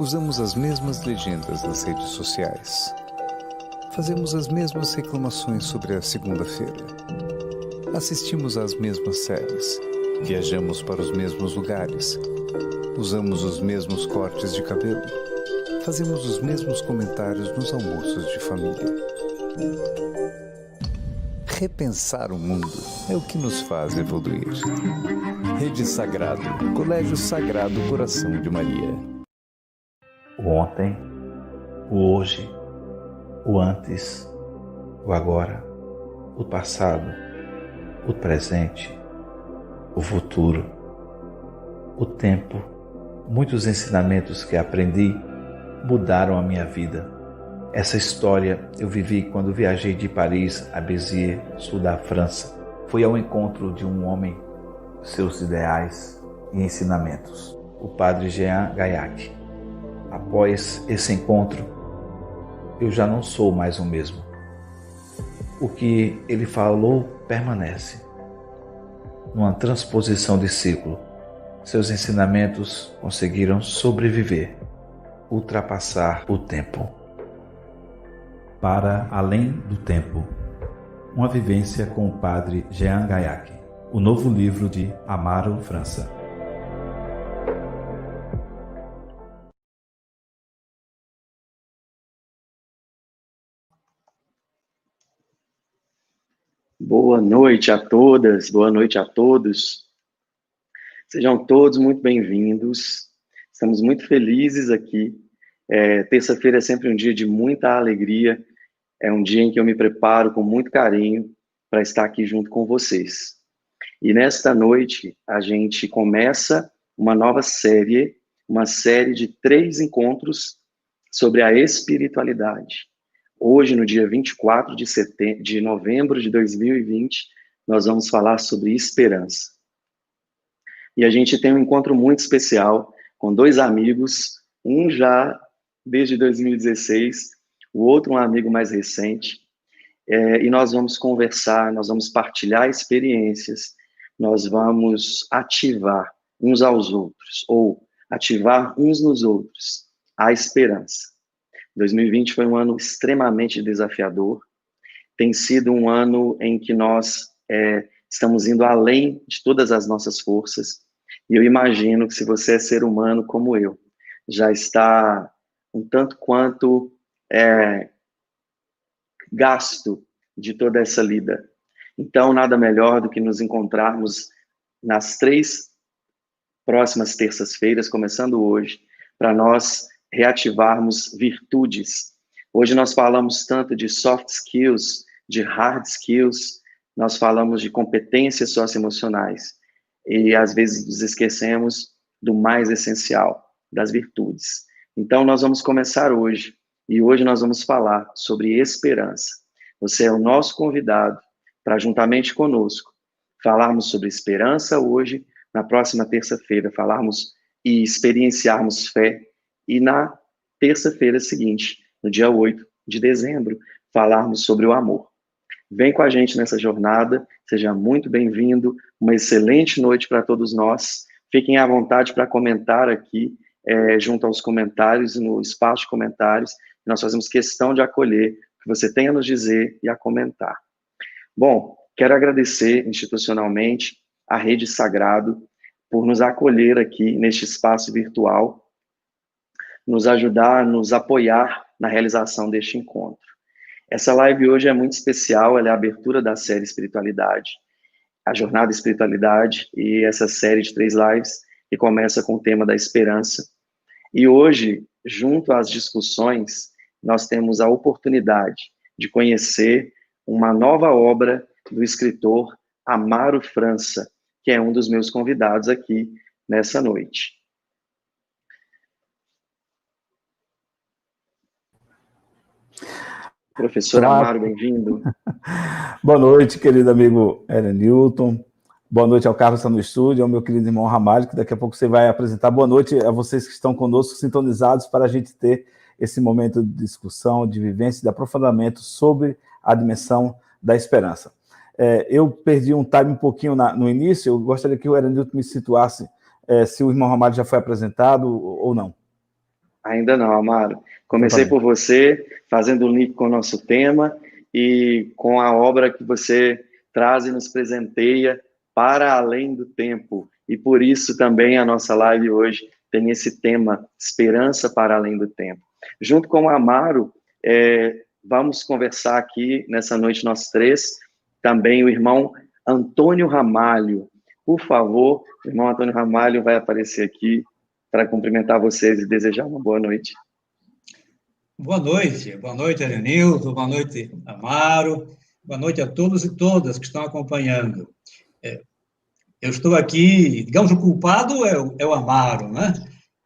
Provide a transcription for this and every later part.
Usamos as mesmas legendas nas redes sociais. Fazemos as mesmas reclamações sobre a segunda-feira. Assistimos às mesmas séries. Viajamos para os mesmos lugares. Usamos os mesmos cortes de cabelo. Fazemos os mesmos comentários nos almoços de família. Repensar o mundo é o que nos faz evoluir. Rede Sagrado, Colégio Sagrado Coração de Maria. O ontem, o hoje, o antes, o agora, o passado, o presente, o futuro, o tempo. Muitos ensinamentos que aprendi mudaram a minha vida. Essa história eu vivi quando viajei de Paris a Béziers, sul da França. Fui ao encontro de um homem, seus ideais e ensinamentos, o padre Jean Gaillac. Após esse encontro, eu já não sou mais o mesmo. O que ele falou permanece. Numa transposição de ciclo, seus ensinamentos conseguiram sobreviver, ultrapassar o tempo. Para além do tempo. Uma vivência com o padre Jean Gaillac. O novo livro de Amaro França. Boa noite a todas, boa noite a todos. Sejam todos muito bem-vindos. Estamos muito felizes aqui. Terça-feira é sempre um dia de muita alegria. É um dia em que eu me preparo com muito carinho para estar aqui junto com vocês. E nesta noite, a gente começa uma nova série, uma série de 3 encontros sobre a espiritualidade. Hoje, no dia 24 de novembro de 2020, nós vamos falar sobre esperança. E a gente tem um encontro muito especial com 2 amigos, um já desde 2016, o outro um amigo mais recente, e nós vamos conversar, nós vamos partilhar experiências, nós vamos ativar uns aos outros, ou ativar uns nos outros, a esperança. 2020 foi um ano extremamente desafiador, tem sido um ano em que nós estamos indo além de todas as nossas forças, e eu imagino que se você é ser humano como eu, já está um tanto quanto gasto de toda essa lida. Então, nada melhor do que nos encontrarmos nas 3 próximas terças-feiras, começando hoje, para nós reativarmos virtudes. Hoje nós falamos tanto de soft skills, de hard skills, nós falamos de competências socioemocionais e às vezes nos esquecemos do mais essencial, das virtudes. Então nós vamos começar hoje e hoje nós vamos falar sobre esperança. Você é o nosso convidado para juntamente conosco falarmos sobre esperança hoje, na próxima terça-feira falarmos e experienciarmos fé e na terça-feira seguinte, no dia 8 de dezembro, falarmos sobre o amor. Vem com a gente nessa jornada, seja muito bem-vindo, uma excelente noite para todos nós. Fiquem à vontade para comentar aqui, junto aos comentários e no espaço de comentários. Nós fazemos questão de acolher o que você tem a nos dizer e a comentar. Bom, quero agradecer institucionalmente a Rede Sagrado por nos acolher aqui neste espaço virtual, nos ajudar, nos apoiar na realização deste encontro. Essa live hoje é muito especial, ela é a abertura da série Espiritualidade, a Jornada Espiritualidade, e essa série de 3 lives que começa com o tema da esperança. E hoje, junto às discussões, nós temos a oportunidade de conhecer uma nova obra do escritor Amaro França, que é um dos meus convidados aqui nessa noite. Professor Amaro, bem-vindo. Boa noite, querido amigo Newton. Boa noite ao Carlos que está no estúdio, ao meu querido irmão Ramalho, que daqui a pouco você vai apresentar. Boa noite a vocês que estão conosco, sintonizados, para a gente ter esse momento de discussão, de vivência, de aprofundamento sobre a dimensão da esperança. Eu perdi um time um pouquinho no início, eu gostaria que o Newton me situasse se o irmão Ramalho já foi apresentado ou não. Ainda não, Amaro. Comecei por você, fazendo um link com o nosso tema e com a obra que você traz e nos presenteia para além do tempo. E por isso também a nossa live hoje tem esse tema, Esperança para além do tempo. Junto com o Amaro, vamos conversar aqui nessa noite nós três, também o irmão Antônio Ramalho. Por favor, o irmão Antônio Ramalho vai aparecer aqui para cumprimentar vocês e desejar uma boa noite. Boa noite, Elenilson, boa noite, Amaro, boa noite a todos e todas que estão acompanhando. Eu estou aqui, digamos, o culpado é o Amaro, né?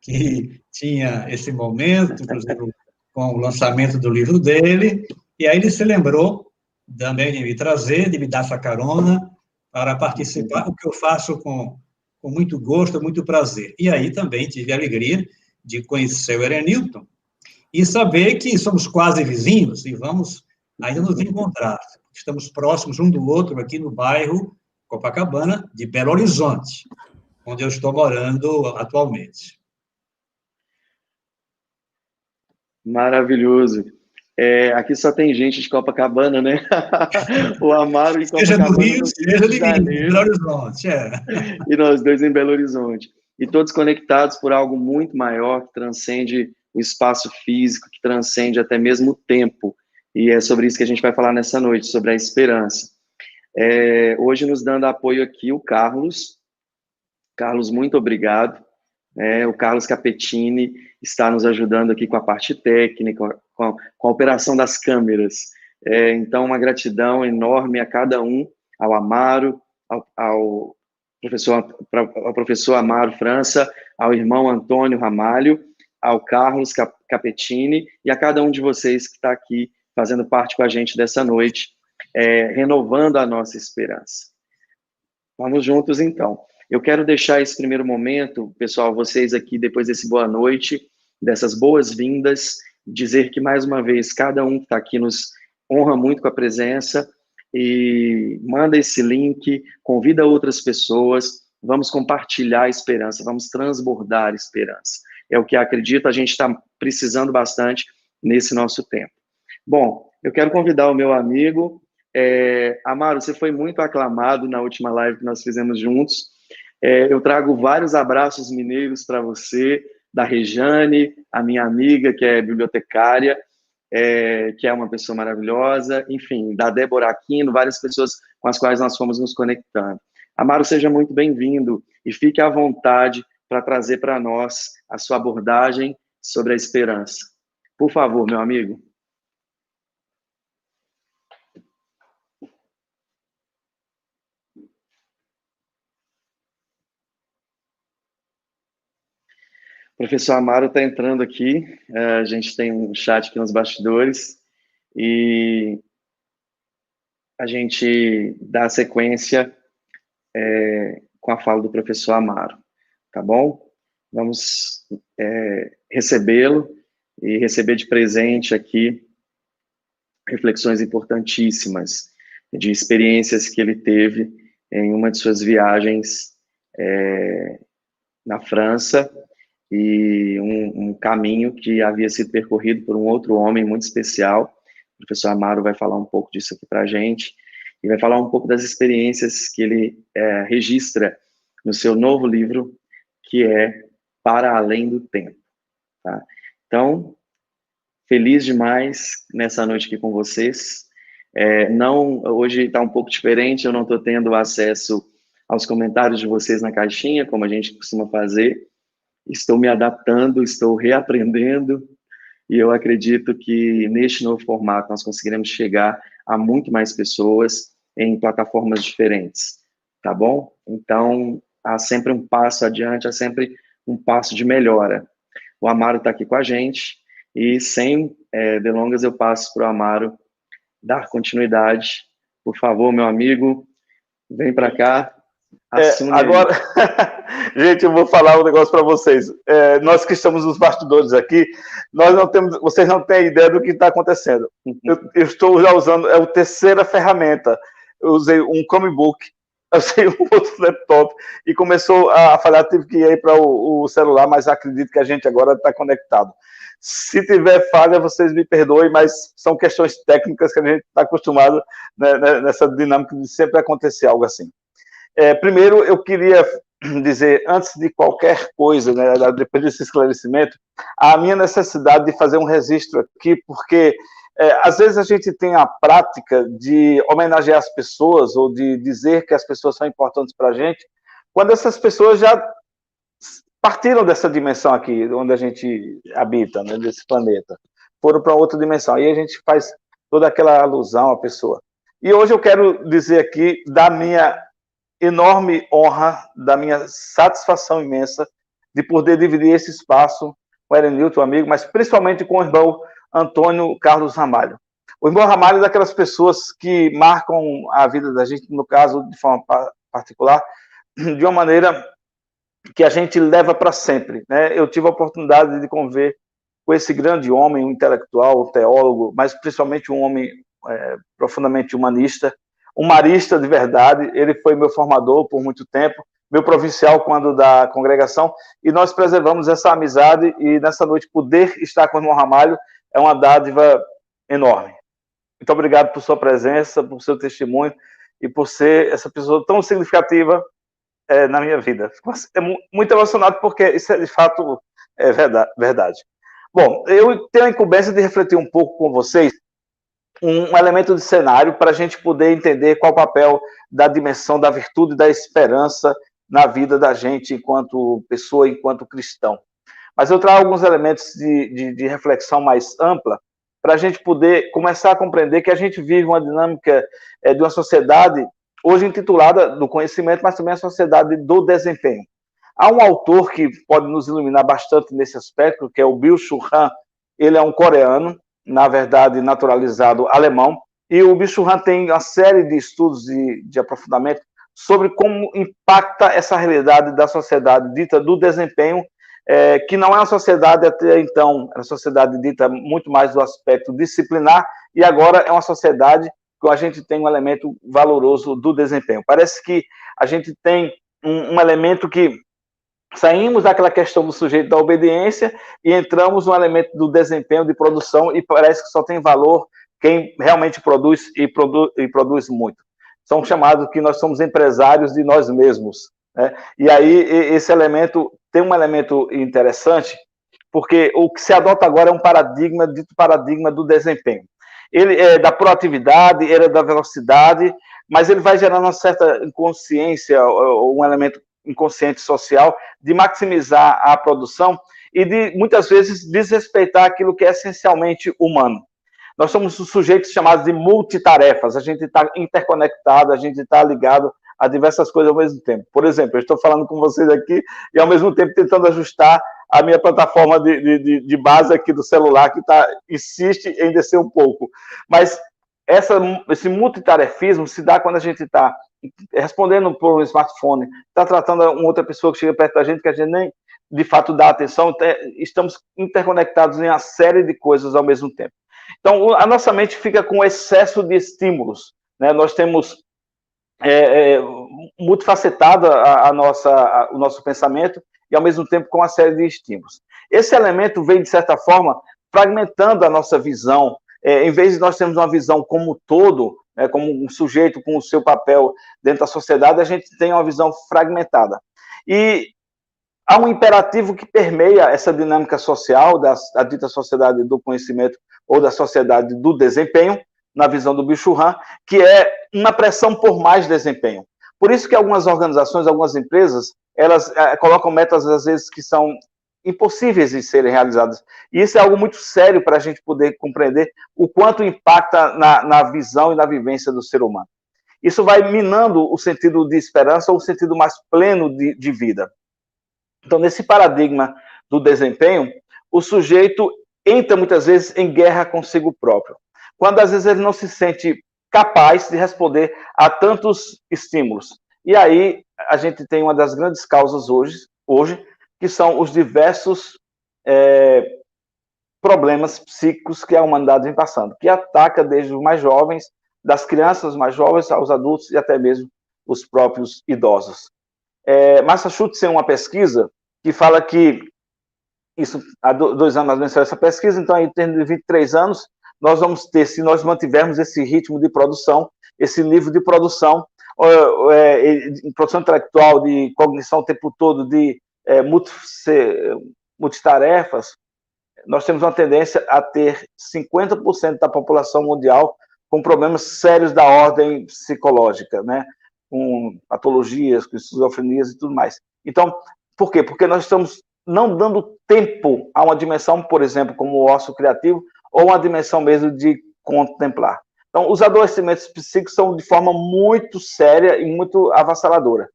Que tinha esse momento, inclusive com o lançamento do livro dele, e aí ele se lembrou também de me trazer, de me dar essa carona para participar, o que eu faço com muito gosto, muito prazer. E aí também tive a alegria de conhecer o Elenilton e saber que somos quase vizinhos e vamos ainda nos encontrar. Estamos próximos um do outro aqui no bairro Copacabana, de Belo Horizonte, onde eu estou morando atualmente. Maravilhoso. Aqui só tem gente de Copacabana, né? O Amaro em Copacabana. Seja do Rio, seja de Belo Horizonte. E nós dois em Belo Horizonte. E todos conectados por algo muito maior, que transcende o espaço físico, que transcende até mesmo o tempo. E é sobre isso que a gente vai falar nessa noite, sobre a esperança. Hoje nos dando apoio aqui o Carlos. Carlos, muito obrigado. O Carlos Capetini está nos ajudando aqui com a parte técnica, com a operação das câmeras. Então, uma gratidão enorme a cada um, ao Amaro, ao professor Amaro França, ao irmão Antônio Ramalho, ao Carlos Capetini e a cada um de vocês que está aqui fazendo parte com a gente dessa noite, renovando a nossa esperança. Vamos juntos, então. Eu quero deixar esse primeiro momento, pessoal, vocês aqui, depois desse boa noite, dessas boas-vindas, dizer que, mais uma vez, cada um que está aqui nos honra muito com a presença e manda esse link, convida outras pessoas, vamos compartilhar a esperança, vamos transbordar a esperança. É o que acredito, a gente está precisando bastante nesse nosso tempo. Bom, eu quero convidar o meu amigo, Amaro, você foi muito aclamado na última live que nós fizemos juntos. Eu trago vários abraços mineiros para você, da Rejane, a minha amiga, que é bibliotecária, que é uma pessoa maravilhosa, enfim, da Débora Aquino, várias pessoas com as quais nós fomos nos conectando. Amaro, seja muito bem-vindo e fique à vontade para trazer para nós a sua abordagem sobre a esperança. Por favor, meu amigo. O professor Amaro está entrando aqui, a gente tem um chat aqui nos bastidores e a gente dá sequência com a fala do professor Amaro, tá bom? Vamos recebê-lo e receber de presente aqui reflexões importantíssimas de experiências que ele teve em uma de suas viagens na França, e um caminho que havia sido percorrido por um outro homem muito especial. O professor Amaro vai falar um pouco disso aqui para a gente, e vai falar um pouco das experiências que ele registra no seu novo livro, que é Para Além do Tempo. Tá? Então, feliz demais nessa noite aqui com vocês. Hoje está um pouco diferente, eu não estou tendo acesso aos comentários de vocês na caixinha, como a gente costuma fazer. Estou me adaptando, estou reaprendendo, e eu acredito que neste novo formato nós conseguiremos chegar a muito mais pessoas em plataformas diferentes, tá bom? Então, há sempre um passo adiante, há sempre um passo de melhora. O Amaro está aqui com a gente, e sem delongas eu passo para o Amaro dar continuidade. Por favor, meu amigo, vem para cá. Agora, gente, eu vou falar um negócio para vocês. Nós que estamos nos bastidores aqui, vocês não têm ideia do que está acontecendo. Eu estou já usando, a terceira ferramenta. Eu usei um Chromebook usei um outro laptop e começou a falhar, tive que ir para o celular, mas acredito que a gente agora está conectado. Se tiver falha, vocês me perdoem, mas são questões técnicas que a gente está acostumado, né, nessa dinâmica de sempre acontecer algo assim. Primeiro, eu queria dizer, antes de qualquer coisa, né, depois desse esclarecimento, a minha necessidade de fazer um registro aqui, porque às vezes a gente tem a prática de homenagear as pessoas ou de dizer que as pessoas são importantes para a gente, quando essas pessoas já partiram dessa dimensão aqui, onde a gente habita, né, desse planeta, foram para outra dimensão, aí a gente faz toda aquela alusão à pessoa. E hoje eu quero dizer aqui da minha enorme honra, da minha satisfação imensa de poder dividir esse espaço com o Erenilton, amigo, mas principalmente com o irmão Antônio Carlos Ramalho. O irmão Ramalho é daquelas pessoas que marcam a vida da gente, no caso, de forma particular, de uma maneira que a gente leva para sempre, né? Eu tive a oportunidade de conviver com esse grande homem, um intelectual, um teólogo, mas principalmente um homem profundamente humanista, um marista de verdade. Ele foi meu formador por muito tempo, meu provincial quando da congregação, e nós preservamos essa amizade, e nessa noite poder estar com o irmão Ramalho é uma dádiva enorme. Muito obrigado por sua presença, por seu testemunho e por ser essa pessoa tão significativa na minha vida. Fico muito emocionado porque isso é de fato verdade. Bom, eu tenho a incumbência de refletir um pouco com vocês um elemento de cenário para a gente poder entender qual o papel da dimensão da virtude e da esperança na vida da gente enquanto pessoa, enquanto cristão. Mas eu trago alguns elementos de reflexão mais ampla para a gente poder começar a compreender que a gente vive uma dinâmica de uma sociedade hoje intitulada do conhecimento, mas também a sociedade do desempenho. Há um autor que pode nos iluminar bastante nesse aspecto, que é o Byung-Chul Han. Ele é um coreano, na verdade naturalizado alemão, e o Byung-Chul Han tem uma série de estudos de aprofundamento sobre como impacta essa realidade da sociedade dita do desempenho, que não é uma sociedade até então, é uma sociedade dita muito mais do aspecto disciplinar, e agora é uma sociedade que a gente tem um elemento valoroso do desempenho. Parece que a gente tem um elemento que saímos daquela questão do sujeito da obediência e entramos no elemento do desempenho, de produção, e parece que só tem valor quem realmente produz e produz muito. São chamados que nós somos empresários de nós mesmos, né? E aí esse elemento tem um elemento interessante, porque o que se adota agora é um paradigma, dito paradigma do desempenho. Ele é da proatividade, ele é da velocidade, mas ele vai gerando uma certa inconsciência, um elemento inconsciente social, de maximizar a produção e de, muitas vezes, desrespeitar aquilo que é essencialmente humano. Nós somos sujeitos chamados de multitarefas, a gente está interconectado, a gente está ligado a diversas coisas ao mesmo tempo. Por exemplo, eu estou falando com vocês aqui e, ao mesmo tempo, tentando ajustar a minha plataforma de base aqui do celular, que insiste em descer um pouco. Mas esse multitarefismo se dá quando a gente está respondendo por um smartphone, está tratando uma outra pessoa que chega perto da gente, que a gente nem, de fato, dá atenção. Estamos interconectados em uma série de coisas ao mesmo tempo. Então, a nossa mente fica com excesso de estímulos, né? Nós temos multifacetado o nosso pensamento e, ao mesmo tempo, com uma série de estímulos. Esse elemento vem, de certa forma, fragmentando a nossa visão. Em vez de nós termos uma visão como todo, como um sujeito com o seu papel dentro da sociedade, a gente tem uma visão fragmentada. E há um imperativo que permeia essa dinâmica social da dita sociedade do conhecimento ou da sociedade do desempenho, na visão do Byung-Chul Han, que é uma pressão por mais desempenho. Por isso que algumas organizações, algumas empresas, elas colocam metas, às vezes, que são impossíveis de serem realizadas. E isso é algo muito sério para a gente poder compreender o quanto impacta na visão e na vivência do ser humano. Isso vai minando o sentido de esperança ou o sentido mais pleno de vida. Então, nesse paradigma do desempenho, o sujeito entra muitas vezes em guerra consigo próprio, quando às vezes ele não se sente capaz de responder a tantos estímulos. E aí a gente tem uma das grandes causas hoje, que são os diversos problemas psíquicos que a humanidade vem passando, que ataca desde os mais jovens, das crianças mais jovens aos adultos e até mesmo os próprios idosos. Massachusetts tem uma pesquisa que fala que, isso há 2 anos mais ou menos essa pesquisa, então aí tendo de 23 anos, nós vamos ter, se nós mantivermos esse ritmo de produção, esse nível de produção, produção intelectual, de cognição o tempo todo, de multitarefas, nós temos uma tendência a ter 50% da população mundial com problemas sérios da ordem psicológica, né? Com patologias, com esquizofrenias e tudo mais. Então, por quê? Porque nós estamos não dando tempo a uma dimensão, por exemplo, como o ócio criativo, ou uma dimensão mesmo de contemplar. Então, os adoecimentos psíquicos são de forma muito séria e muito avassaladora.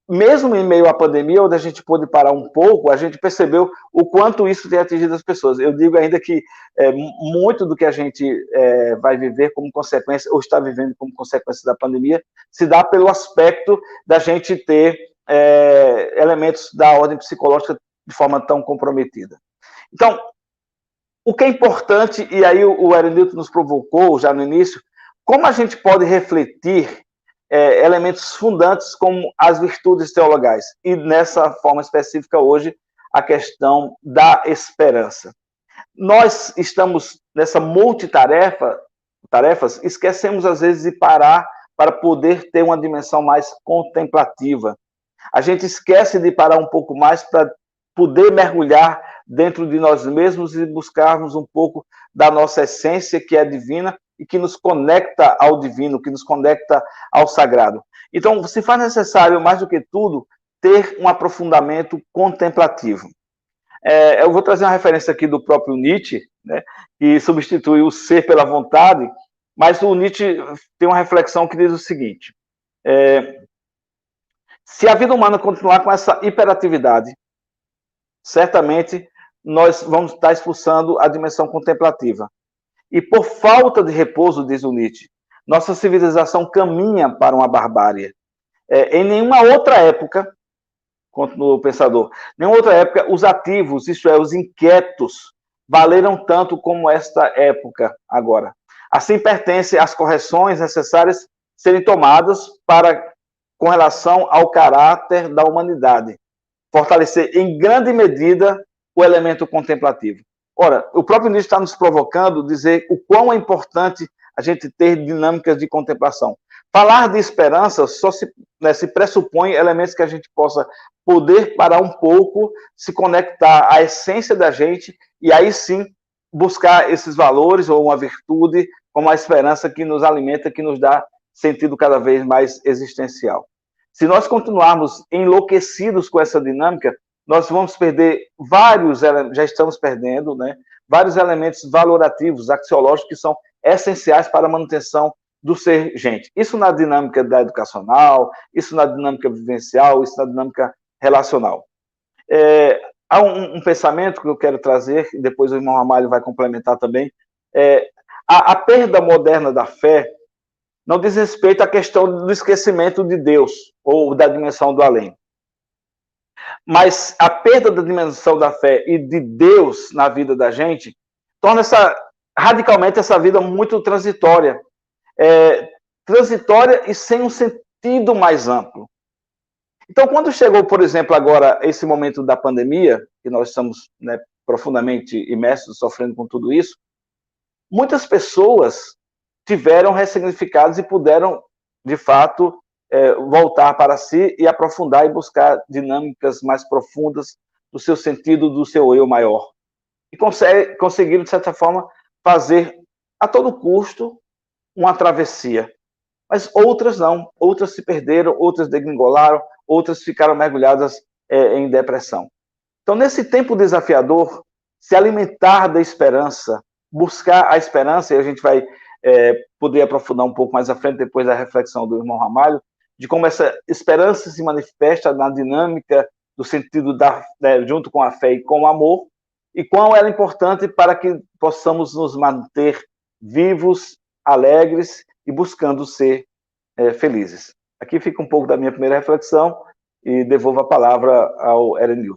Mesmo em meio à pandemia, onde a gente pôde parar um pouco, a gente percebeu o quanto isso tem atingido as pessoas. Eu digo ainda que muito do que a gente vai viver como consequência, ou está vivendo como consequência da pandemia, se dá pelo aspecto da gente ter elementos da ordem psicológica de forma tão comprometida. Então, o que é importante, e aí o Erenilton nos provocou já no início, como a gente pode refletir elementos fundantes como as virtudes teologais, e nessa forma específica hoje, a questão da esperança. Nós estamos nessa multitarefas, esquecemos às vezes de parar para poder ter uma dimensão mais contemplativa. A gente esquece de parar um pouco mais para poder mergulhar dentro de nós mesmos e buscarmos um pouco da nossa essência, que é divina, e que nos conecta ao divino, que nos conecta ao sagrado. Então, se faz necessário, mais do que tudo, ter um aprofundamento contemplativo. Eu vou trazer uma referência aqui do próprio Nietzsche, né, que substitui o ser pela vontade, mas o Nietzsche tem uma reflexão que diz o seguinte: se a vida humana continuar com essa hiperatividade, certamente nós vamos estar expulsando a dimensão contemplativa. E por falta de repouso, diz o Nietzsche, nossa civilização caminha para uma barbárie. Em nenhuma outra época, continua o pensador, nenhuma outra época os ativos, isto é, os inquietos, valeram tanto como esta época agora. Assim pertence às correções necessárias serem tomadas com relação ao caráter da humanidade, fortalecer em grande medida o elemento contemplativo. Ora, o próprio Nietzsche está nos provocando a dizer o quão é importante a gente ter dinâmicas de contemplação. Falar de esperança só se pressupõe elementos que a gente possa poder parar um pouco, se conectar à essência da gente e aí sim buscar esses valores ou uma virtude como a esperança que nos alimenta, que nos dá sentido cada vez mais existencial. Se nós continuarmos enlouquecidos com essa dinâmica, nós vamos perder já estamos perdendo, né, vários elementos valorativos, axiológicos, que são essenciais para a manutenção do ser gente. Isso na dinâmica da educacional, isso na dinâmica vivencial, isso na dinâmica relacional. Há um pensamento que eu quero trazer, e depois o irmão Ramalho vai complementar também. A perda moderna da fé não diz respeito à questão do esquecimento de Deus, ou da dimensão do além. Mas a perda da dimensão da fé e de Deus na vida da gente torna radicalmente essa vida muito transitória. Transitória e sem um sentido mais amplo. Então, quando chegou, por exemplo, agora esse momento da pandemia, que nós estamos, né, profundamente imersos, sofrendo com tudo isso, muitas pessoas tiveram ressignificados e puderam, de fato, voltar para si e aprofundar e buscar dinâmicas mais profundas do seu sentido, do seu eu maior. E conseguiram, de certa forma, fazer a todo custo uma travessia. Mas outras não, outras se perderam, outras degringolaram, outras ficaram mergulhadas em depressão. Então, nesse tempo desafiador, se alimentar da esperança, buscar a esperança, e a gente vai poder aprofundar um pouco mais à frente, depois da reflexão do irmão Ramalho, de como essa esperança se manifesta na dinâmica do sentido junto com a fé e com o amor, e quão ela é importante para que possamos nos manter vivos, alegres e buscando ser felizes. Aqui fica um pouco da minha primeira reflexão e devolvo a palavra ao Erenilton.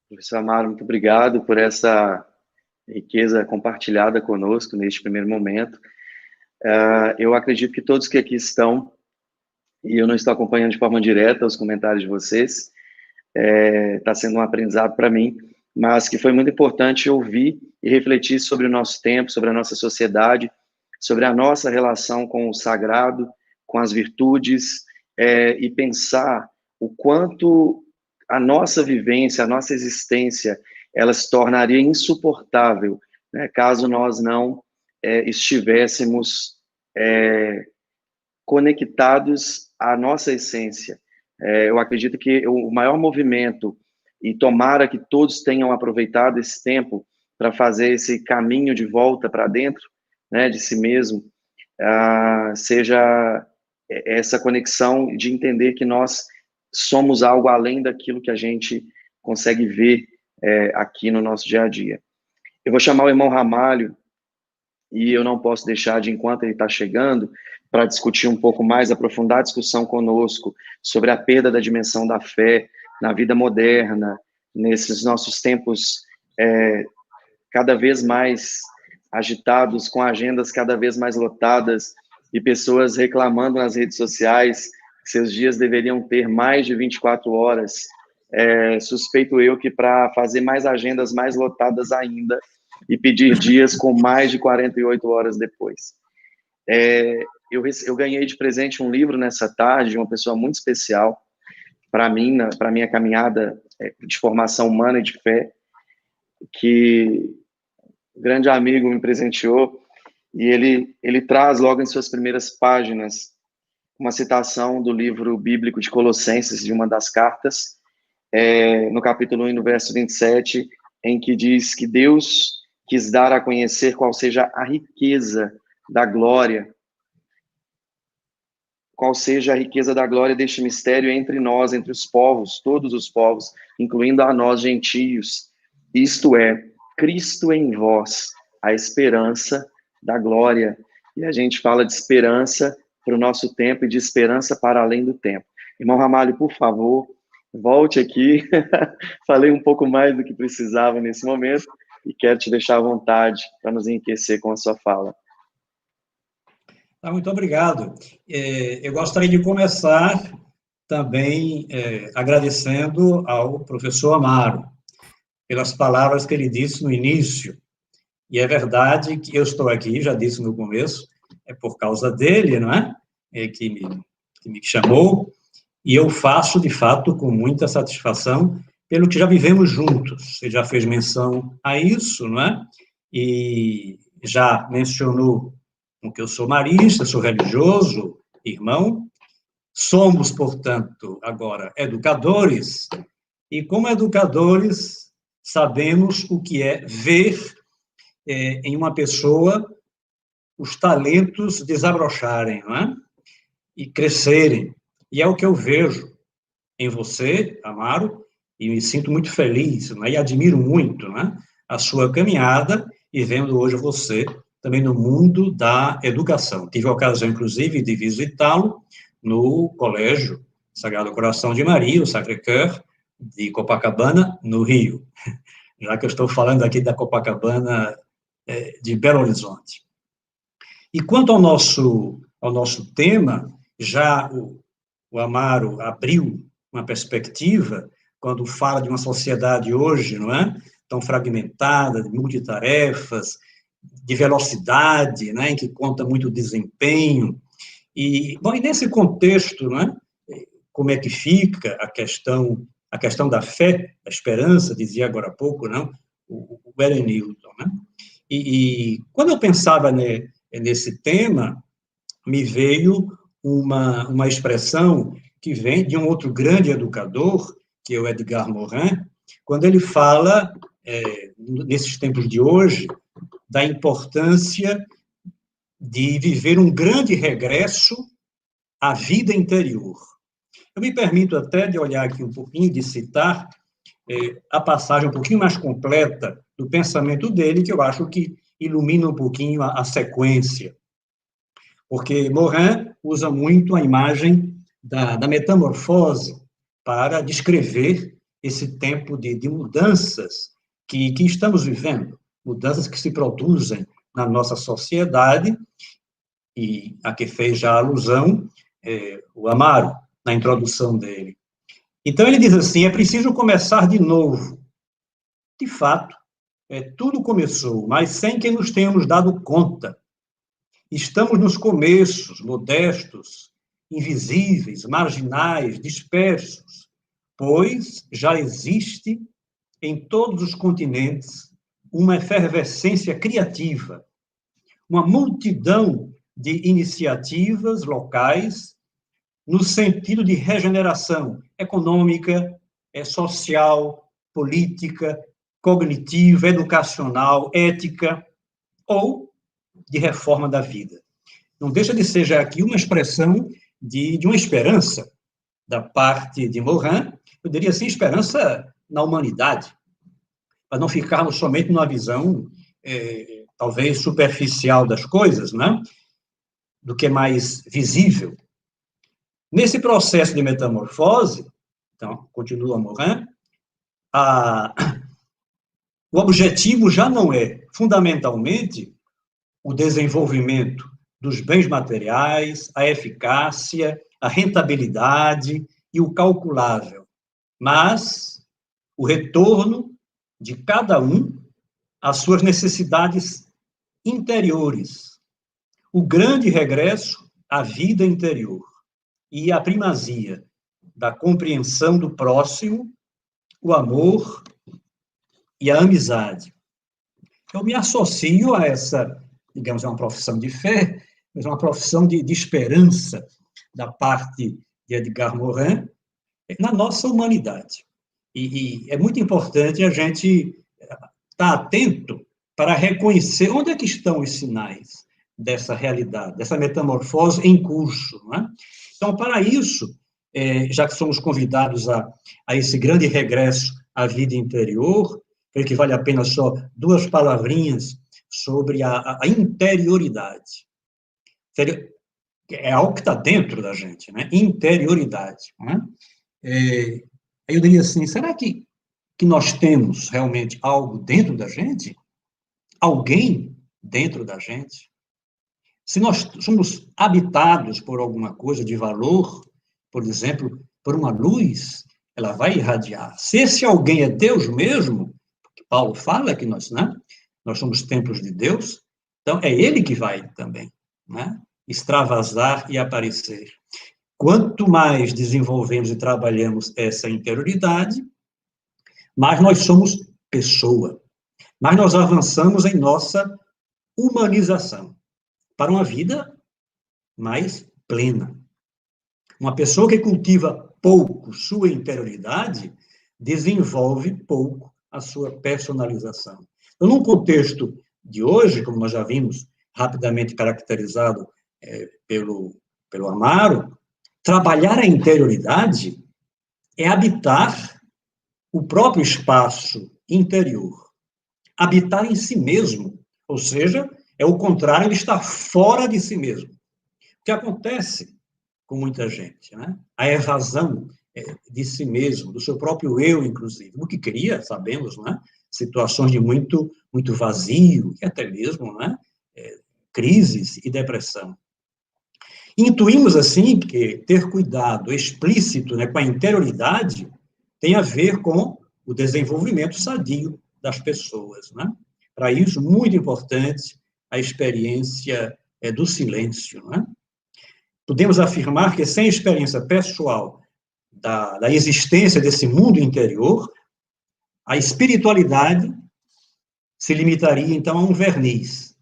Professor Amaro, muito obrigado por essa riqueza compartilhada conosco neste primeiro momento. Eu acredito que todos que aqui estão, e eu não estou acompanhando de forma direta os comentários de vocês, está sendo um aprendizado para mim, mas que foi muito importante ouvir e refletir sobre o nosso tempo, sobre a nossa sociedade, sobre a nossa relação com o sagrado, com as virtudes, e pensar o quanto a nossa vivência, a nossa existência, ela se tornaria insuportável, né, caso nós não estivéssemos conectados à nossa essência. Eu acredito que o maior movimento, e tomara que todos tenham aproveitado esse tempo para fazer esse caminho de volta para dentro, né, de si mesmo, seja essa conexão de entender que nós somos algo além daquilo que a gente consegue ver aqui no nosso dia a dia. Eu vou chamar o irmão Ramalho, e eu não posso deixar de, enquanto ele está chegando, para discutir um pouco mais, aprofundar a discussão conosco sobre a perda da dimensão da fé na vida moderna, nesses nossos tempos cada vez mais agitados, com agendas cada vez mais lotadas, e pessoas reclamando nas redes sociais que seus dias deveriam ter mais de 24 horas. Suspeito eu que para fazer mais agendas mais lotadas ainda, e pedir dias com mais de 48 horas depois. Eu ganhei de presente um livro nessa tarde, de uma pessoa muito especial para mim, para minha caminhada de formação humana e de fé, que um grande amigo me presenteou, e ele traz logo em suas primeiras páginas uma citação do livro bíblico de Colossenses, de uma das cartas, no capítulo 1 e no verso 27, em que diz que Deus quis dar a conhecer qual seja a riqueza da glória, qual seja a riqueza da glória deste mistério entre nós, entre os povos, todos os povos, incluindo a nós gentios, isto é, Cristo em vós, a esperança da glória. E a gente fala de esperança para o nosso tempo e de esperança para além do tempo. Irmão Ramalho, por favor, volte aqui. Falei um pouco mais do que precisava nesse momento, e quero te deixar à vontade para nos enriquecer com a sua fala. Muito obrigado. Eu gostaria de começar também agradecendo ao professor Amaro pelas palavras que ele disse no início. E é verdade que eu estou aqui, já disse no começo, é por causa dele, não é? Que me chamou, e eu faço, de fato, com muita satisfação, pelo que já vivemos juntos. Ele já fez menção a isso, não é? E já mencionou que eu sou marista, sou religioso, irmão. Somos, portanto, agora educadores, e como educadores sabemos o que é ver em uma pessoa os talentos desabrocharem, não é? E crescerem. E é o que eu vejo em você, Amaro, e me sinto muito feliz, né, e admiro muito, né, a sua caminhada, e vendo hoje você também no mundo da educação. Tive a ocasião, inclusive, de visitá-lo no Colégio Sagrado Coração de Maria, o Sacré-Cœur, de Copacabana, no Rio, já que eu estou falando aqui da Copacabana de Belo Horizonte. E quanto ao nosso tema, já o Amaro abriu uma perspectiva quando fala de uma sociedade hoje, não é? Tão fragmentada, de multitarefas, de velocidade, né? Em que conta muito o desempenho. E nesse contexto, não é? Como é que fica a questão da fé, da esperança, dizia agora há pouco, não? O Ellen Newton, né? E quando eu pensava nesse tema, me veio uma expressão que vem de um outro grande educador, que é o Edgar Morin, quando ele fala, nesses tempos de hoje, da importância de viver um grande regresso à vida interior. Eu me permito até de olhar aqui um pouquinho, de citar a passagem um pouquinho mais completa do pensamento dele, que eu acho que ilumina um pouquinho a sequência. Porque Morin usa muito a imagem da metamorfose para descrever esse tempo de mudanças que estamos vivendo. mudanças que se produzem na nossa sociedade, e a que fez já alusão o Amaro, na introdução dele. Então, ele diz assim, é preciso começar de novo. De fato, tudo começou, mas sem que nos tenhamos dado conta. Estamos nos começos, modestos, invisíveis, marginais, dispersos, pois já existe em todos os continentes uma efervescência criativa, uma multidão de iniciativas locais no sentido de regeneração econômica, social, política, cognitiva, educacional, ética ou de reforma da vida. Não deixa de ser já aqui uma expressão de uma esperança da parte de Morin, eu diria assim, esperança na humanidade, para não ficarmos somente numa visão talvez superficial das coisas, né? Do que é mais visível. Nesse processo de metamorfose, então, continua Morin, o objetivo já não é, fundamentalmente, o desenvolvimento dos bens materiais, a eficácia, a rentabilidade e o calculável, mas o retorno de cada um às suas necessidades interiores, o grande regresso à vida interior e a primazia da compreensão do próximo, o amor e a amizade. Eu me associo a essa, digamos, é uma profissão de fé, mas uma profissão de esperança da parte de Edgar Morin na nossa humanidade. E é muito importante a gente estar atento para reconhecer onde é que estão os sinais dessa realidade, dessa metamorfose em curso. Não é? Então, para isso, já que somos convidados a esse grande regresso à vida interior, creio que vale a pena só 2 palavrinhas sobre a interioridade. É algo que está dentro da gente, né? Interioridade. Né? Eu diria assim, será que nós temos realmente algo dentro da gente? Alguém dentro da gente? Se nós somos habitados por alguma coisa de valor, por exemplo, por uma luz, ela vai irradiar. Se esse alguém é Deus mesmo, porque Paulo fala que nós somos templos de Deus, então é ele que vai também, né, extravasar e aparecer. Quanto mais desenvolvemos e trabalhamos essa interioridade, mais nós somos pessoa, mais nós avançamos em nossa humanização para uma vida mais plena. Uma pessoa que cultiva pouco sua interioridade desenvolve pouco a sua personalização. Então, num contexto de hoje, como nós já vimos rapidamente caracterizado pelo Amaro, trabalhar a interioridade é habitar o próprio espaço interior, habitar em si mesmo, ou seja, é o contrário, ele está fora de si mesmo. O que acontece com muita gente, né? A evasão de si mesmo, do seu próprio eu, inclusive, o que cria, sabemos, né? Situações de muito vazio, e até mesmo, né? Crises e depressão. Intuímos, assim, que ter cuidado explícito, né, com a interioridade tem a ver com o desenvolvimento sadio das pessoas, né? Para isso, muito importante a experiência do silêncio, né? Podemos afirmar que, sem experiência pessoal da existência desse mundo interior, a espiritualidade se limitaria, então, a um verniz,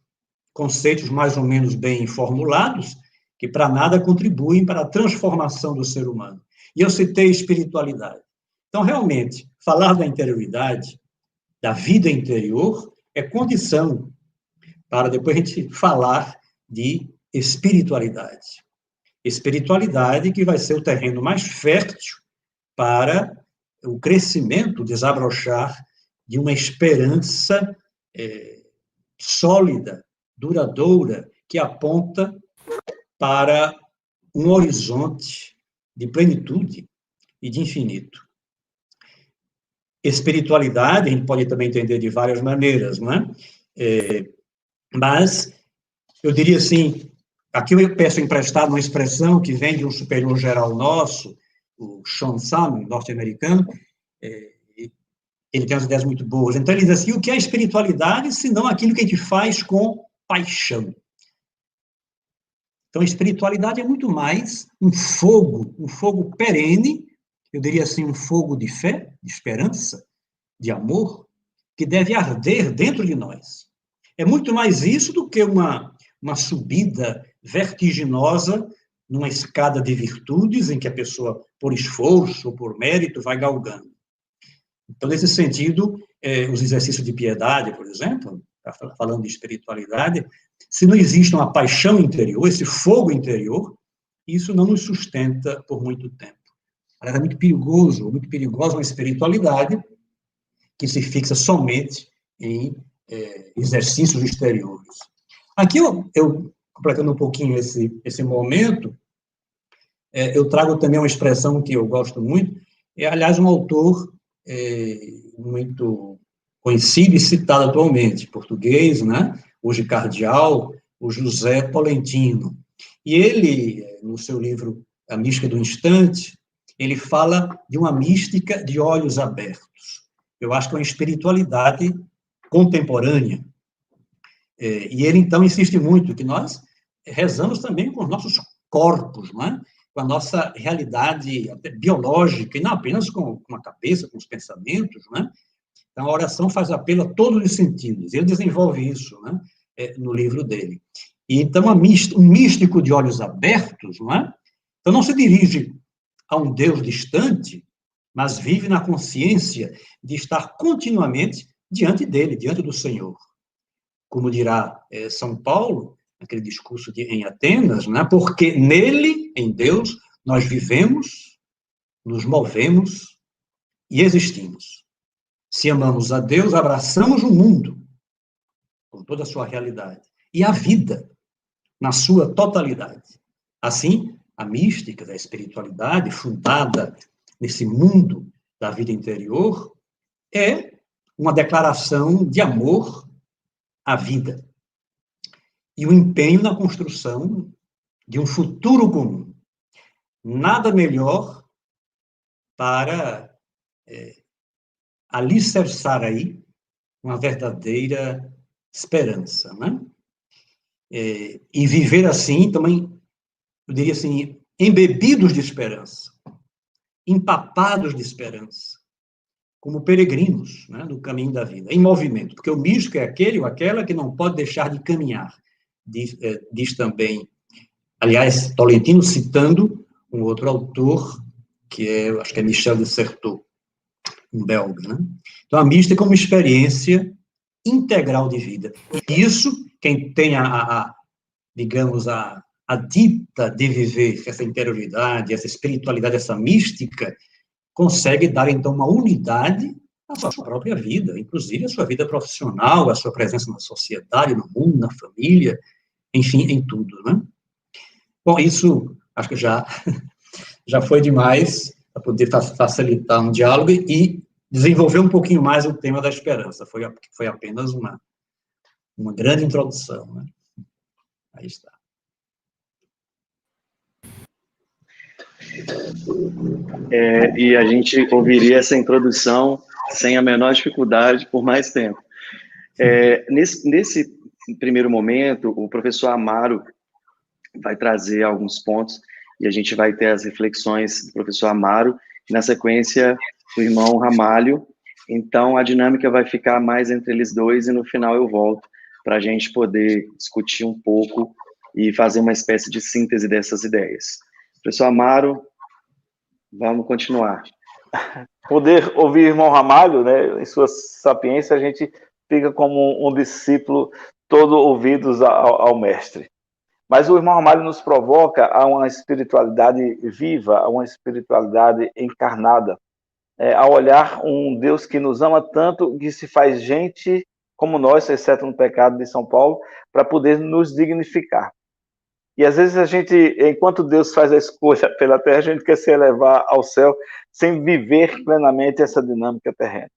conceitos mais ou menos bem formulados, que para nada contribuem para a transformação do ser humano. E eu citei espiritualidade. Então, realmente, falar da interioridade, da vida interior, é condição para depois a gente falar de espiritualidade. Espiritualidade que vai ser o terreno mais fértil para o crescimento, o desabrochar de uma esperança sólida, duradoura, que aponta para um horizonte de plenitude e de infinito. espiritualidade, a gente pode também entender de várias maneiras, não é? Mas, eu diria assim, aqui eu peço emprestado uma expressão que vem de um superior geral nosso, o Sean Salmon, norte-americano, ele tem umas ideias muito boas. Então, ele diz assim, o que é espiritualidade, senão aquilo que a gente faz com paixão? Então, a espiritualidade é muito mais um fogo perene, eu diria assim, um fogo de fé, de esperança, de amor, que deve arder dentro de nós. É muito mais isso do que uma subida vertiginosa numa escada de virtudes em que a pessoa, por esforço ou por mérito, vai galgando. Então, nesse sentido, os exercícios de piedade, por exemplo, falando de espiritualidade, se não existe uma paixão interior, esse fogo interior, isso não nos sustenta por muito tempo. É muito perigosa uma espiritualidade que se fixa somente em exercícios exteriores. Aqui, eu completando um pouquinho esse momento, eu trago também uma expressão que eu gosto muito, aliás, um autor muito conhecido e citado atualmente, português, né? Hoje cardeal, o José Tolentino. E ele, no seu livro A Mística do Instante, ele fala de uma mística de olhos abertos. Eu acho que é uma espiritualidade contemporânea. E ele, então, insiste muito que nós rezamos também com os nossos corpos, não é? Com a nossa realidade até biológica, e não apenas com a cabeça, com os pensamentos, não é? Então, a oração faz apelo a todos os sentidos. Ele desenvolve isso, né, no livro dele. E, então, um místico de olhos abertos, não é? Então, não se dirige a um Deus distante, mas vive na consciência de estar continuamente diante dele, diante do Senhor. Como dirá São Paulo, naquele discurso em Atenas, né? Porque nele, em Deus, nós vivemos, nos movemos e existimos. Se amamos a Deus, abraçamos o mundo, com toda a sua realidade, e a vida, na sua totalidade. Assim, a mística da espiritualidade, fundada nesse mundo da vida interior, é uma declaração de amor à vida e o empenho na construção de um futuro comum. Nada melhor para alicerçar aí uma verdadeira esperança, né? E viver assim também, eu diria assim, embebidos de esperança, empapados de esperança, como peregrinos, né, no caminho da vida, em movimento, porque o místico é aquele ou aquela que não pode deixar de caminhar, diz também, aliás, Tolentino citando um outro autor, acho que é Michel de Certeau, um belga, né? Então, a mística é uma experiência integral de vida. E isso, quem tem digamos, a dita de viver essa interioridade, essa espiritualidade, essa mística, consegue dar, então, uma unidade à sua própria vida, inclusive a sua vida profissional, a sua presença na sociedade, no mundo, na família, enfim, em tudo, né? Bom, isso acho que já foi demais para poder facilitar um diálogo e desenvolver um pouquinho mais o tema da esperança. Foi apenas uma grande introdução, né? Aí está. E a gente ouviria essa introdução sem a menor dificuldade por mais tempo. Nesse primeiro momento, o professor Amaro vai trazer alguns pontos e a gente vai ter as reflexões do professor Amaro, e na sequência, o irmão Ramalho. Então, a dinâmica vai ficar mais entre eles dois e no final eu volto para a gente poder discutir um pouco e fazer uma espécie de síntese dessas ideias. Professor Amaro, vamos continuar. Poder ouvir o irmão Ramalho, né, em sua sapiência, a gente fica como um discípulo todo ouvidos ao mestre. Mas o irmão Ramalho nos provoca a uma espiritualidade viva, a uma espiritualidade encarnada, a olhar um Deus que nos ama tanto, que se faz gente como nós, exceto no pecado de São Paulo, para poder nos dignificar. E às vezes a gente, enquanto Deus faz a escolha pela terra, a gente quer se elevar ao céu sem viver plenamente essa dinâmica terrena.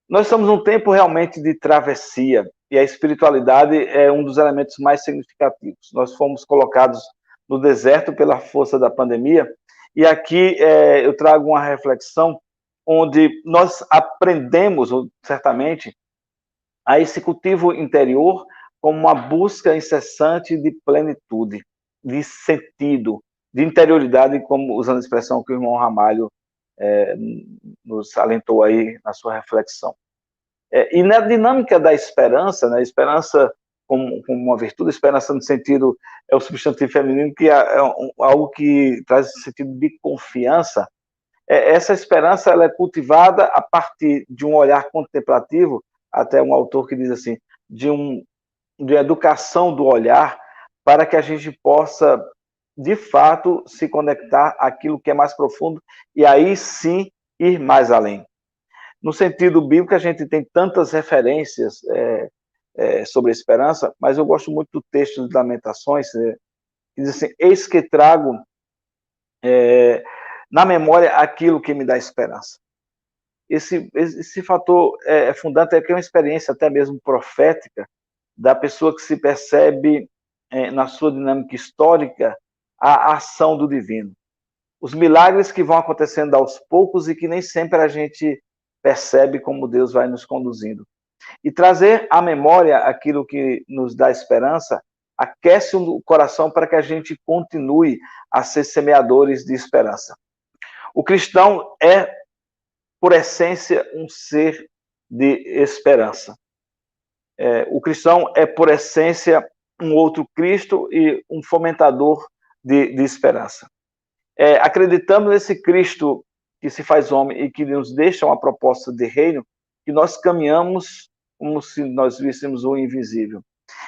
Nós estamos num tempo realmente de travessia, e a espiritualidade é um dos elementos mais significativos. Nós fomos colocados no deserto pela força da pandemia, e aqui eu trago uma reflexão onde nós aprendemos, certamente, a esse cultivo interior como uma busca incessante de plenitude, de sentido, de interioridade, como usando a expressão que o irmão Ramalho nos alentou aí na sua reflexão. E na dinâmica da esperança, né, esperança como uma virtude, esperança no sentido, é o substantivo feminino, que é algo que traz esse sentido de confiança. Essa esperança ela é cultivada a partir de um olhar contemplativo, até um autor que diz assim, de educação do olhar, para que a gente possa, de fato, se conectar àquilo que é mais profundo e aí sim ir mais além. No sentido bíblico, a gente tem tantas referências sobre a esperança, mas eu gosto muito do texto de Lamentações, que diz assim, eis que trago na memória aquilo que me dá esperança. Esse fator é fundante, é que é uma experiência até mesmo profética da pessoa que se percebe na sua dinâmica histórica a ação do divino. Os milagres que vão acontecendo aos poucos e que nem sempre a gente percebe como Deus vai nos conduzindo. E trazer à memória aquilo que nos dá esperança aquece o coração para que a gente continue a ser semeadores de esperança. O cristão é, por essência, um ser de esperança. O cristão é, por essência, um outro Cristo e um fomentador de esperança. Acreditando nesse Cristo que se faz homem e que nos deixa uma proposta de reino, que nós caminhamos como se nós víssemos o invisível.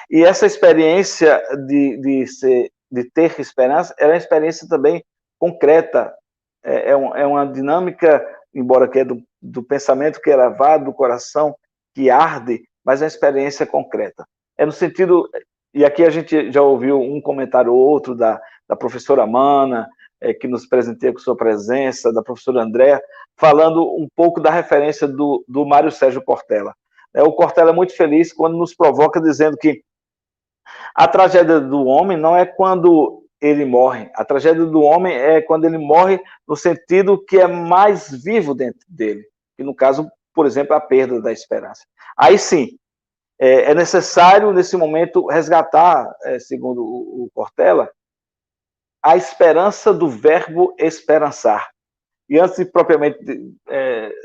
E essa experiência de ter esperança, ela é uma experiência também concreta, é uma dinâmica, embora que é do pensamento que é elevado, do coração que arde, mas é uma experiência concreta. É no sentido, e aqui a gente já ouviu um comentário ou outro da professora Mana, que nos presenteia com sua presença, da professora Andréa, falando um pouco da referência do Mário Sérgio Cortella. O Cortella é muito feliz quando nos provoca dizendo que a tragédia do homem não é quando ele morre, a tragédia do homem é quando ele morre no sentido que é mais vivo dentro dele, que no caso, por exemplo, a perda da esperança. Aí sim, é necessário nesse momento resgatar, segundo o Cortella, a esperança do verbo esperançar. E antes de propriamente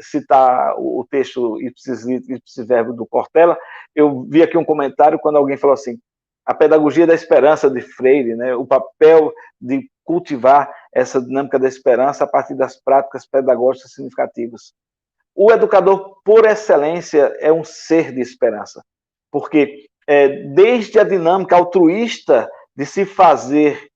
citar o texto ipsis verbo do Cortella, eu vi aqui um comentário quando alguém falou assim, a pedagogia da esperança de Freire, né, o papel de cultivar essa dinâmica da esperança a partir das práticas pedagógicas significativas. O educador, por excelência, é um ser de esperança, porque desde a dinâmica altruísta de se fazer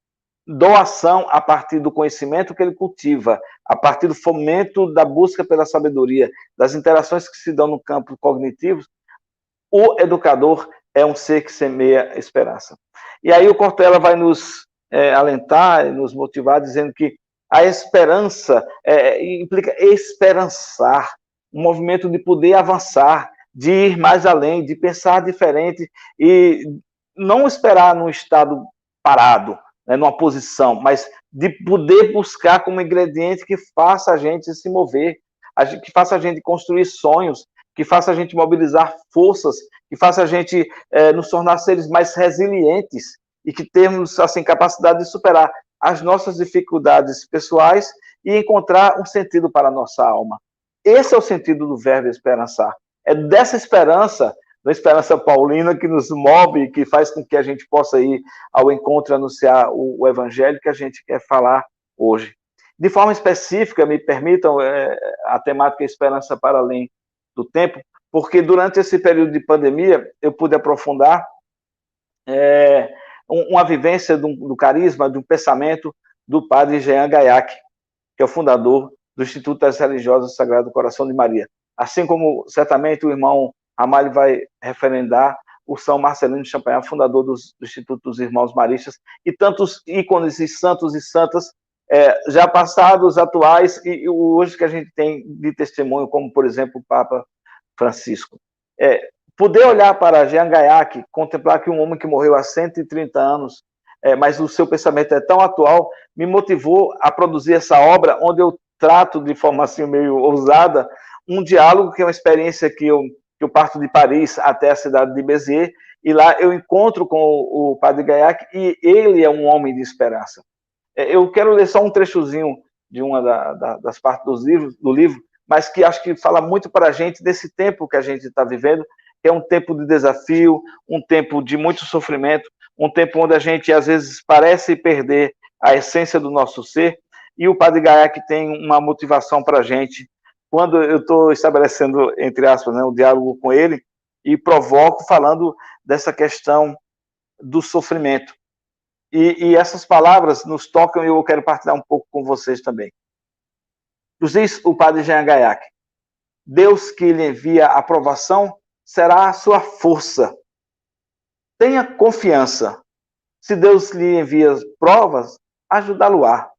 doação a partir do conhecimento que ele cultiva, a partir do fomento da busca pela sabedoria, das interações que se dão no campo cognitivo, o educador é um ser que semeia esperança. E aí o Cortella vai nos alentar, nos motivar, dizendo que a esperança implica esperançar, um movimento de poder avançar, de ir mais além, de pensar diferente e não esperar num estado parado, numa posição, mas de poder buscar como ingrediente que faça a gente se mover, que faça a gente construir sonhos, que faça a gente mobilizar forças, que faça a gente nos tornar seres mais resilientes e que temos assim capacidade de superar as nossas dificuldades pessoais e encontrar um sentido para a nossa alma. Esse é o sentido do verbo esperançar. É dessa esperança, da esperança paulina, que nos move, que faz com que a gente possa ir ao encontro e anunciar o evangelho que a gente quer falar hoje. De forma específica, me permitam a temática esperança para além do tempo, porque durante esse período de pandemia eu pude aprofundar uma vivência do carisma, do pensamento do padre Jean Gaillac, que é o fundador do Instituto das Religiosas do Sagrado Coração de Maria. Assim como certamente o irmão Ramalho vai referendar, o São Marcelino Champagnat, fundador do Instituto dos Irmãos Maristas, e tantos ícones e santos e santas, já passados, atuais, e hoje que a gente tem de testemunho, como, por exemplo, o Papa Francisco. Poder olhar para Jean Gaillac, contemplar que um homem que morreu há 130 anos, mas o seu pensamento é tão atual, me motivou a produzir essa obra, onde eu trato de forma assim meio ousada, um diálogo que é uma experiência que eu parto de Paris até a cidade de Béziers, e lá eu encontro com o padre Gaillac, e ele é um homem de esperança. Eu quero ler só um trechozinho de uma das partes do livro, mas que acho que fala muito para a gente desse tempo que a gente está vivendo, que é um tempo de desafio, um tempo de muito sofrimento, um tempo onde a gente, às vezes, parece perder a essência do nosso ser, e o padre Gaillac tem uma motivação para a gente. Quando eu estou estabelecendo, entre aspas, um diálogo com ele, e provoco falando dessa questão do sofrimento. E essas palavras nos tocam, e eu quero partilhar um pouco com vocês também. Nos diz o padre Jean Gaillac: Deus que lhe envia a aprovação será a sua força. Tenha confiança. Se Deus lhe envia provas, ajudá-lo-á.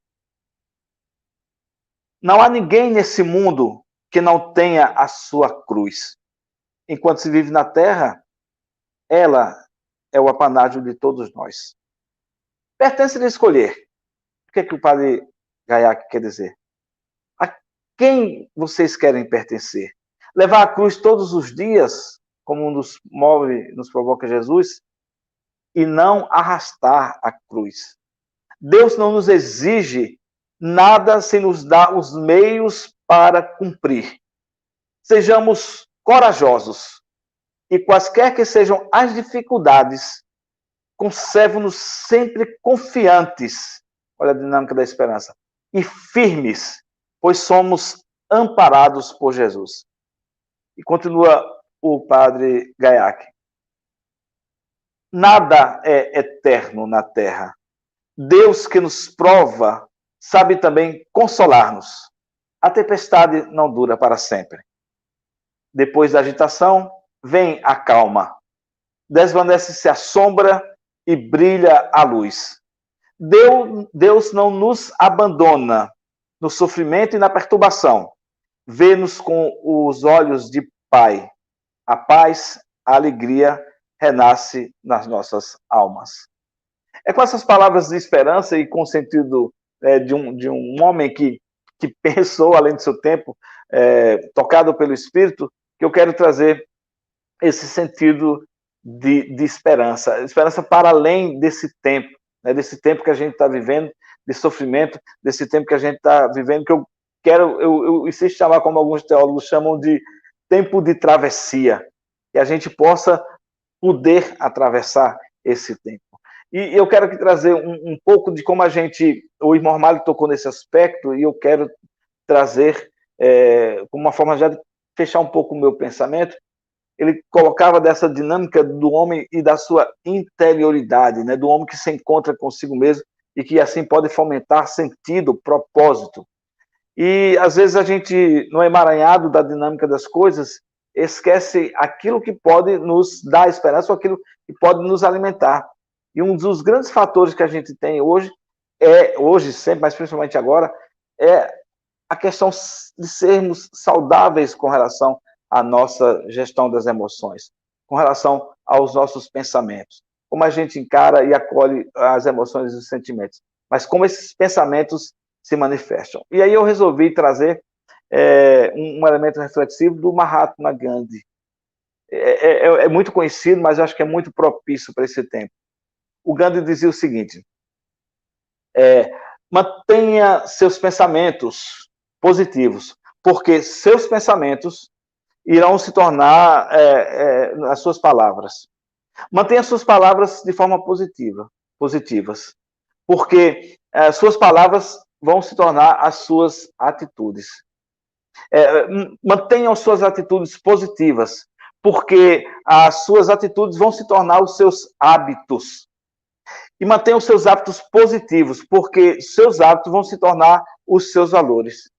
Não há ninguém nesse mundo que não tenha a sua cruz. Enquanto se vive na terra, ela é o apanágio de todos nós. Pertence-lhe escolher. O que é que o padre Gaillac quer dizer? A quem vocês querem pertencer? Levar a cruz todos os dias, como nos move, nos provoca Jesus, e não arrastar a cruz. Deus não nos exige nada sem nos dar os meios para cumprir. Sejamos corajosos, e quaisquer que sejam as dificuldades, conserve-nos sempre confiantes, olha a dinâmica da esperança, e firmes, pois somos amparados por Jesus. E continua o padre Gaillac: nada é eterno na terra. Deus que nos prova sabe também consolar-nos. A tempestade não dura para sempre. Depois da agitação, vem a calma. Desvanece-se a sombra e brilha a luz. Deus não nos abandona no sofrimento e na perturbação. Vê-nos com os olhos de Pai. A paz, a alegria renasce nas nossas almas. É com essas palavras de esperança e com o sentido de um homem que pensou além do seu tempo, tocado pelo Espírito, que eu quero trazer esse sentido de esperança. Esperança para além desse tempo, desse tempo que a gente está vivendo, de sofrimento, desse tempo que a gente está vivendo, que eu insisto em chamar, como alguns teólogos chamam, de tempo de travessia, que a gente possa poder atravessar esse tempo. E eu quero aqui trazer um pouco de como o irmão Armário tocou nesse aspecto, e eu quero trazer, como uma forma já de fechar um pouco o meu pensamento. Ele colocava dessa dinâmica do homem e da sua interioridade, do homem que se encontra consigo mesmo e que assim pode fomentar sentido, propósito. E às vezes a gente, no emaranhado da dinâmica das coisas, esquece aquilo que pode nos dar esperança ou aquilo que pode nos alimentar. E um dos grandes fatores que a gente tem hoje, sempre, mas principalmente agora, é a questão de sermos saudáveis com relação à nossa gestão das emoções, com relação aos nossos pensamentos. Como a gente encara e acolhe as emoções e os sentimentos, mas como esses pensamentos se manifestam. E aí eu resolvi trazer um elemento reflexivo do Mahatma Gandhi. É muito conhecido, mas eu acho que é muito propício para esse tempo. O Gandhi dizia o seguinte: mantenha seus pensamentos positivos, porque seus pensamentos irão se tornar as suas palavras. Mantenha suas palavras de forma positivas, porque suas palavras vão se tornar as suas atitudes. Mantenham suas atitudes positivas, porque as suas atitudes vão se tornar os seus hábitos. E mantenham os seus hábitos positivos, porque seus hábitos vão se tornar os seus valores.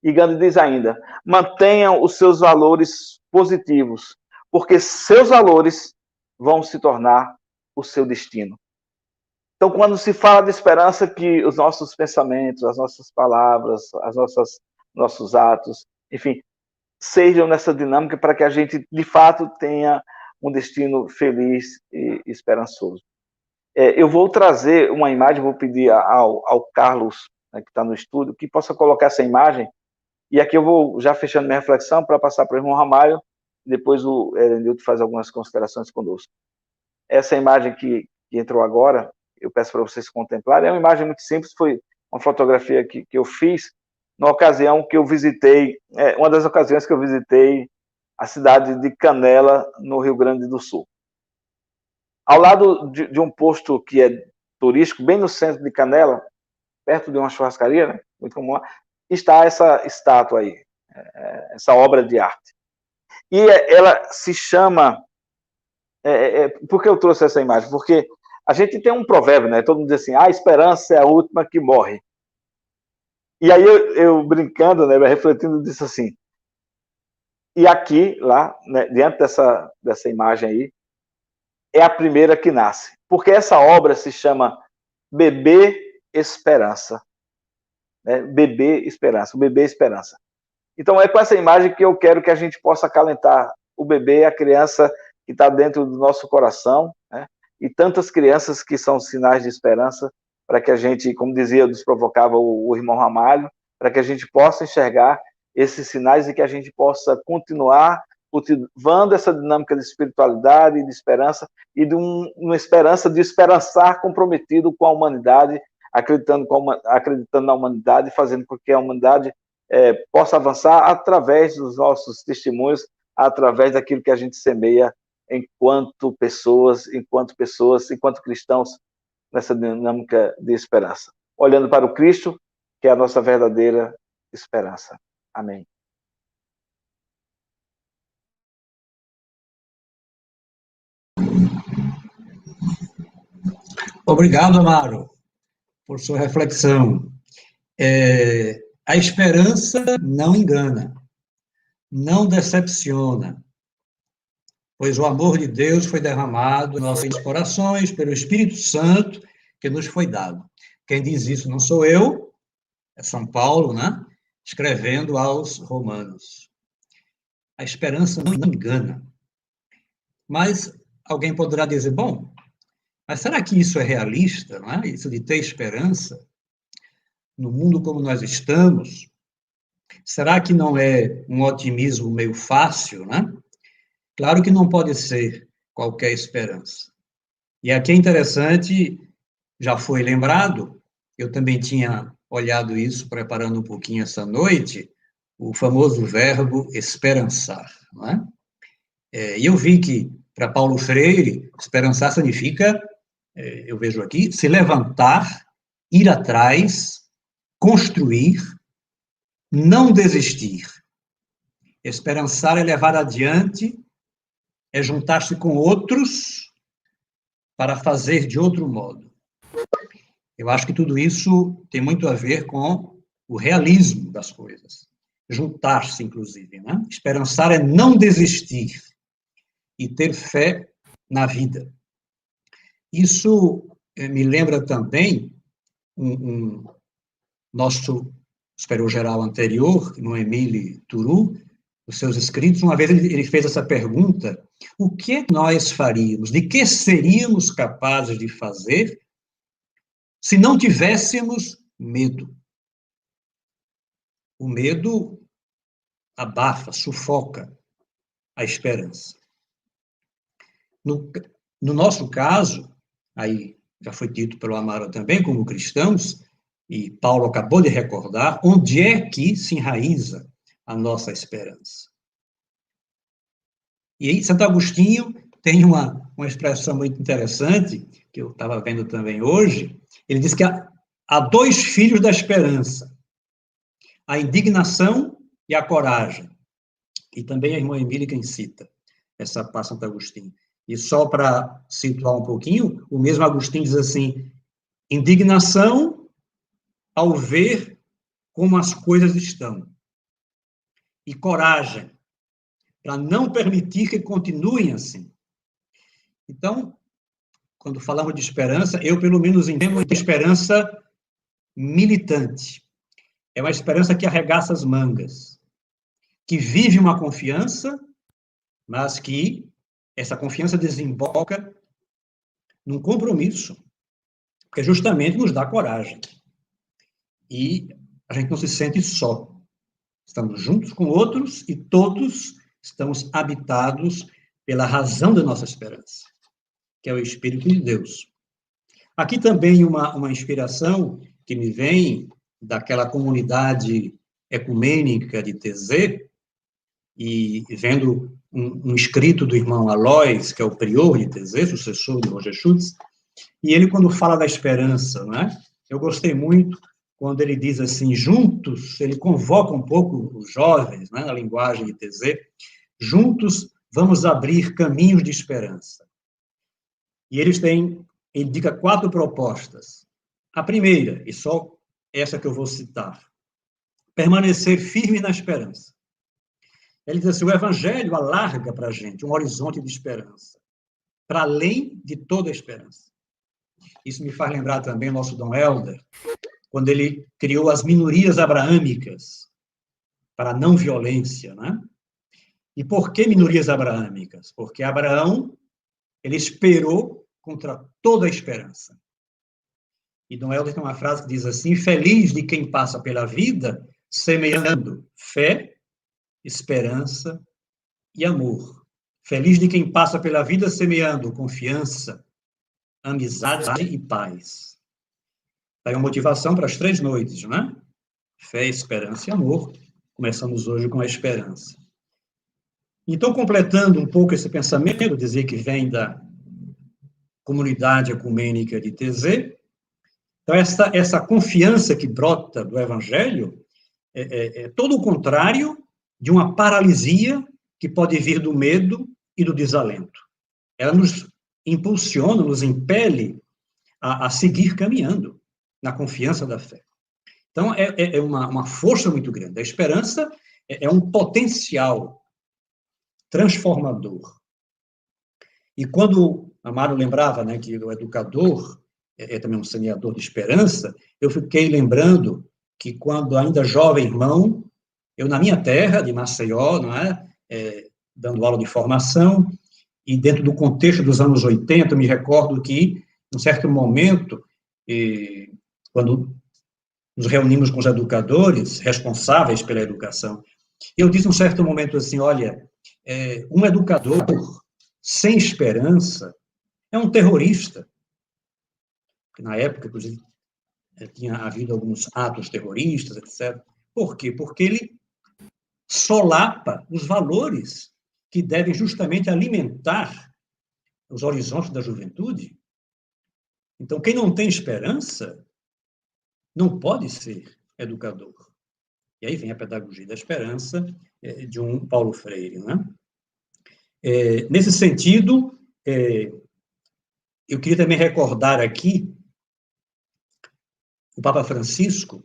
E Gandhi diz ainda: mantenham os seus valores positivos, porque seus valores vão se tornar o seu destino. Então, quando se fala de esperança, que os nossos pensamentos, as nossas palavras, nossos atos, enfim, sejam nessa dinâmica para que a gente, de fato, tenha um destino feliz e esperançoso. Eu vou trazer uma imagem, vou pedir ao Carlos, né, que está no estúdio, que possa colocar essa imagem, e aqui eu vou já fechando minha reflexão para passar para o irmão Ramalho, depois o Erenildo faz algumas considerações conosco. Essa imagem que entrou agora, eu peço para vocês contemplarem, é uma imagem muito simples, foi uma fotografia que eu fiz na ocasião que eu visitei, uma das ocasiões que eu visitei a cidade de Canela, no Rio Grande do Sul. Ao lado de um posto que é turístico, bem no centro de Canela, perto de uma churrascaria, né, muito comum lá, está essa estátua aí, essa obra de arte. E ela se chama... por que eu trouxe essa imagem? Porque a gente tem um provérbio, né? Todo mundo diz assim, a esperança é a última que morre. E aí eu brincando, né, refletindo, disse assim, e aqui, lá, né, diante dessa imagem aí, é a primeira que nasce. Porque essa obra se chama Bebê Esperança. Né? Bebê Esperança, o Bebê Esperança. Então é com essa imagem que eu quero que a gente possa acalentar o bebê, a criança que está dentro do nosso coração, né? E tantas crianças que são sinais de esperança, para que a gente, como dizia, nos provocava o irmão Ramalho, para que a gente possa enxergar esses sinais e que a gente possa continuar cultivando essa dinâmica de espiritualidade, de esperança, e de uma esperança de esperançar comprometido com a humanidade, acreditando na humanidade, fazendo com que a humanidade possa avançar através dos nossos testemunhos, através daquilo que a gente semeia enquanto cristãos, nessa dinâmica de esperança. Olhando para o Cristo, que é a nossa verdadeira esperança. Amém. Obrigado, Amaro, por sua reflexão. A esperança não engana, não decepciona, pois o amor de Deus foi derramado em nossos corações pelo Espírito Santo que nos foi dado. Quem diz isso não sou eu, é São Paulo, né? Escrevendo aos Romanos. A esperança não engana. Mas alguém poderá dizer, bom, mas será que isso é realista, não é? Isso de ter esperança no mundo como nós estamos? Será que não é um otimismo meio fácil, né? Claro que não pode ser qualquer esperança. E aqui é interessante, já foi lembrado, eu também tinha olhado isso, preparando um pouquinho essa noite, o famoso verbo esperançar, não é? E eu vi que, para Paulo Freire, esperançar significa, eu vejo aqui, se levantar, ir atrás, construir, não desistir. Esperançar é levar adiante, é juntar-se com outros para fazer de outro modo. Eu acho que tudo isso tem muito a ver com o realismo das coisas. Juntar-se, inclusive, né? Esperançar é não desistir e ter fé na vida. Isso me lembra também nosso superior-geral anterior, Noémile Turu, os seus escritos, uma vez ele fez essa pergunta, o que nós faríamos, de que seríamos capazes de fazer se não tivéssemos medo? O medo abafa, sufoca a esperança. No nosso caso, aí já foi dito pelo Amaro também, como cristãos, e Paulo acabou de recordar, onde é que se enraiza a nossa esperança? E aí, Santo Agostinho tem uma expressão muito interessante, que eu estava vendo também hoje, ele diz que há dois filhos da esperança, a indignação e a coragem. E também a irmã Emília quem cita essa parte Santo Agostinho. E só para situar um pouquinho, o mesmo Agostinho diz assim, indignação ao ver como as coisas estão. E coragem, para não permitir que continuem assim. Então, quando falamos de esperança, eu, pelo menos, entendo de esperança militante. É uma esperança que arregaça as mangas, que vive uma confiança, mas que essa confiança desemboca num compromisso, porque justamente nos dá coragem. E a gente não se sente só. Estamos juntos com outros e todos estamos habitados pela razão da nossa esperança, que é o Espírito de Deus. Aqui também uma inspiração que me vem daquela comunidade ecumênica de Taizé, e vendo um escrito do irmão Alois, que é o prior de Taizé, sucessor de Roger Schutz, e ele, quando fala da esperança, não é? Eu gostei muito quando ele diz assim, juntos, ele convoca um pouco os jovens, né, na linguagem de Taizé, juntos vamos abrir caminhos de esperança. E ele indica 4 propostas. A primeira, e só essa que eu vou citar, permanecer firme na esperança. Ele diz assim, o Evangelho alarga para a gente um horizonte de esperança, para além de toda a esperança. Isso me faz lembrar também o nosso Dom Helder, quando ele criou as minorias abraâmicas para a não violência, né? E por que minorias abraâmicas? Porque Abraão, ele esperou contra toda a esperança. E Dom Helder tem uma frase que diz assim, feliz de quem passa pela vida semeando fé, esperança e amor. Feliz de quem passa pela vida semeando confiança, amizade e paz. Aí uma motivação para as 3 noites, né? Fé, esperança e amor. Começamos hoje com a esperança. Então, completando um pouco esse pensamento, dizer que vem da comunidade ecumênica de Taizé, então essa confiança que brota do Evangelho é todo o contrário de uma paralisia que pode vir do medo e do desalento. Ela nos impulsiona, nos impele a seguir caminhando na confiança da fé. Então, é uma força muito grande. A esperança é um potencial transformador. E quando Amaro lembrava, né, que o educador é também um semeador de esperança, eu fiquei lembrando que quando ainda jovem irmão, eu na minha terra, de Maceió, não é, dando aula de formação, e dentro do contexto dos anos 80, eu me recordo que, em um certo momento, quando nos reunimos com os educadores responsáveis pela educação, eu disse, em um certo momento, assim, olha, um educador sem esperança é um terrorista. Na época, inclusive, tinha havido alguns atos terroristas, etc. Por quê? Porque ele solapa os valores que devem justamente alimentar os horizontes da juventude. Então, quem não tem esperança não pode ser educador. E aí vem a pedagogia da esperança de um Paulo Freire, né? Nesse sentido, eu queria também recordar aqui o Papa Francisco,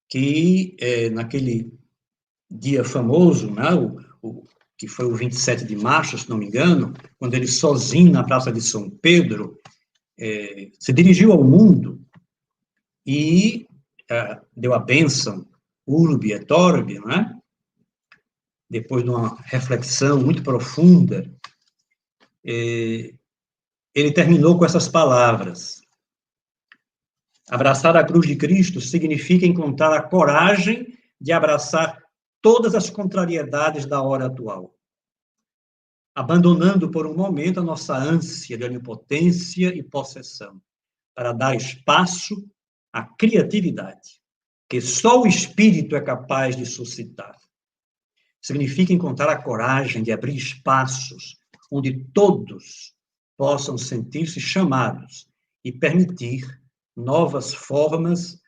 que naquele dia famoso, né, que foi o 27 de março, se não me engano, quando ele sozinho na Praça de São Pedro se dirigiu ao mundo e deu a bênção Urbi et Orbi, né? Depois de uma reflexão muito profunda, ele terminou com essas palavras: abraçar a cruz de Cristo significa encontrar a coragem de abraçar todas as contrariedades da hora atual, abandonando por um momento a nossa ânsia de onipotência e possessão, para dar espaço à criatividade, que só o Espírito é capaz de suscitar. Significa encontrar a coragem de abrir espaços onde todos possam sentir-se chamados e permitir novas formas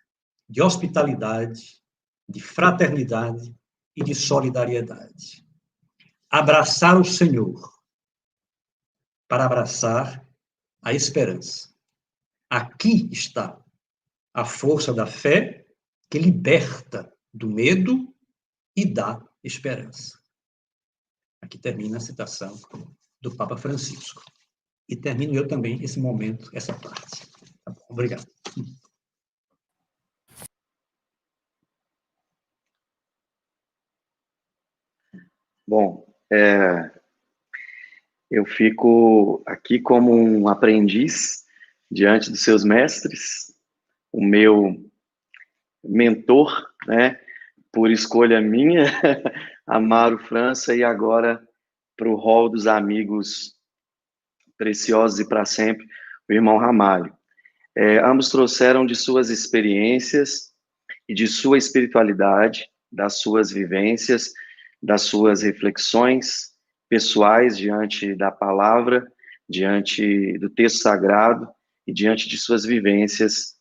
de hospitalidade, de fraternidade e de solidariedade. Abraçar o Senhor para abraçar a esperança. Aqui está a força da fé que liberta do medo e dá esperança. Aqui termina a citação do Papa Francisco. E termino eu também esse momento, essa parte. Tá bom, obrigado. Bom, eu fico aqui como um aprendiz diante dos seus mestres, o meu mentor, né, por escolha minha, Amaro França, e agora para o hall dos amigos preciosos e para sempre, o irmão Ramalho. Ambos trouxeram de suas experiências e de sua espiritualidade, das suas vivências, das suas reflexões pessoais diante da palavra, diante do texto sagrado e diante de suas vivências,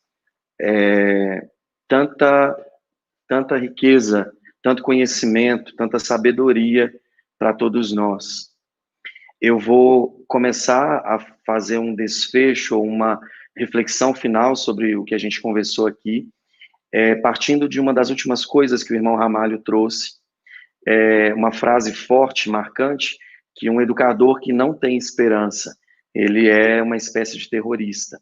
tanta riqueza, tanto conhecimento, tanta sabedoria para todos nós. Eu vou começar a fazer um desfecho, uma reflexão final sobre o que a gente conversou aqui, partindo de uma das últimas coisas que o irmão Ramalho trouxe, uma frase forte, marcante, que um educador que não tem esperança, ele é uma espécie de terrorista.